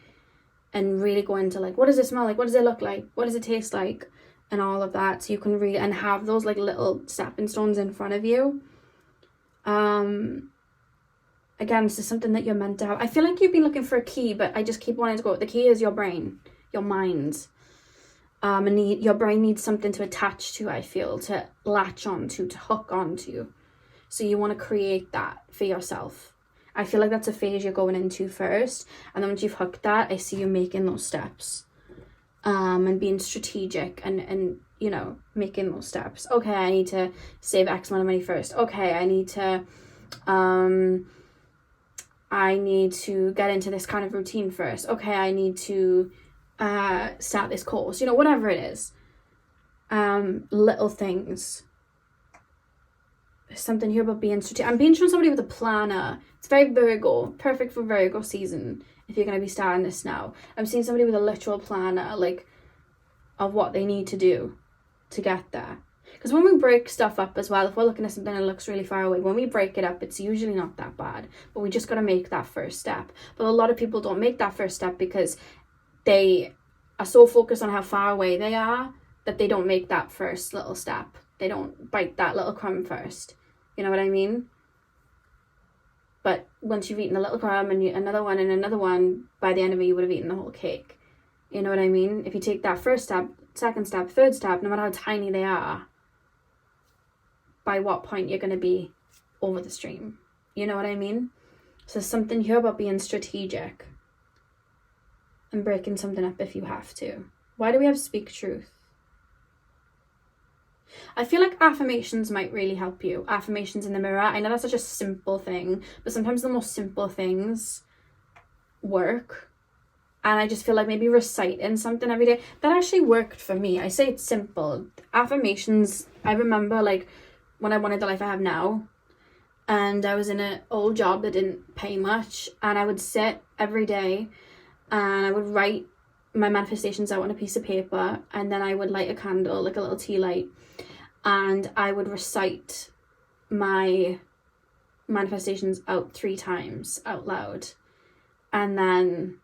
and really go into like, what does it smell like, what does it look like, what does it taste like, and all of that, so you can read and have those like little stepping stones in front of you. Again, this is something that you're meant to have. I feel like you've been looking for a key, but I just keep wanting to go, the key is your brain, your mind. And your brain needs something to attach to, I feel, to latch onto, to hook onto. So you want to create that for yourself. I feel like that's a phase you're going into first, and then once you've hooked that, I see you making those steps, and being strategic and you know, making those steps. Okay, I need to save X amount of money first. Okay, I need to get into this kind of routine first. Okay, I need to start this course, you know, whatever it is. Little things. There's something here about being strategic. I'm being shown somebody with a planner. It's very Virgo, perfect for Virgo season if you're going to be starting this now. I'm seeing somebody with a literal planner, like, of what they need to do to get there. Because when we break stuff up as well, if we're looking at something that looks really far away, when we break it up, it's usually not that bad, but we just got to make that first step. But a lot of people don't make that first step because they are so focused on how far away they are that they don't make that first little step. They don't bite that little crumb first. You know what I mean? But once you've eaten a little crumb and another one and another one, by the end of it, you would have eaten the whole cake. You know what I mean? If you take that first step, second step, third step, no matter how tiny they are, by what point you're going to be over the stream. You know what I mean? So there's something here about being strategic and breaking something up if you have to. Why do we have speak truth? I feel like affirmations might really help you. Affirmations in the mirror. I know that's such a simple thing, but sometimes the most simple things work. And I just feel like maybe reciting something every day, that actually worked for me. I say it's simple. Affirmations, I remember like when I wanted the life I have now, and I was in an old job that didn't pay much, and I would sit every day and I would write my manifestations out on a piece of paper, and then I would light a candle, like a little tea light, and I would recite my manifestations out 3 times out loud. And then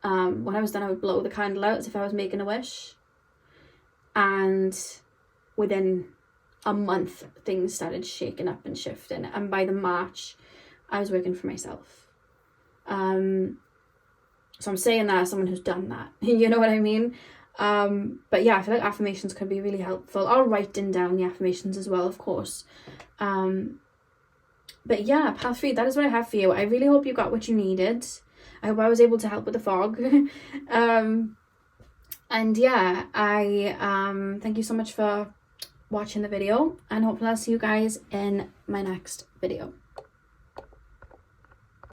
when I was done, I would blow the candle out as if I was making a wish. And within a month, things started shaking up and shifting. And by the March, I was working for myself. So I'm saying that as someone who's done that. You know what I mean? But yeah, I feel like affirmations could be really helpful. I'll write down the affirmations as well, of course. But yeah, path 3, that is what I have for you. I really hope you got what you needed. I hope I was able to help with the fog. And yeah, I thank you so much for watching the video, and hopefully I'll see you guys in my next video.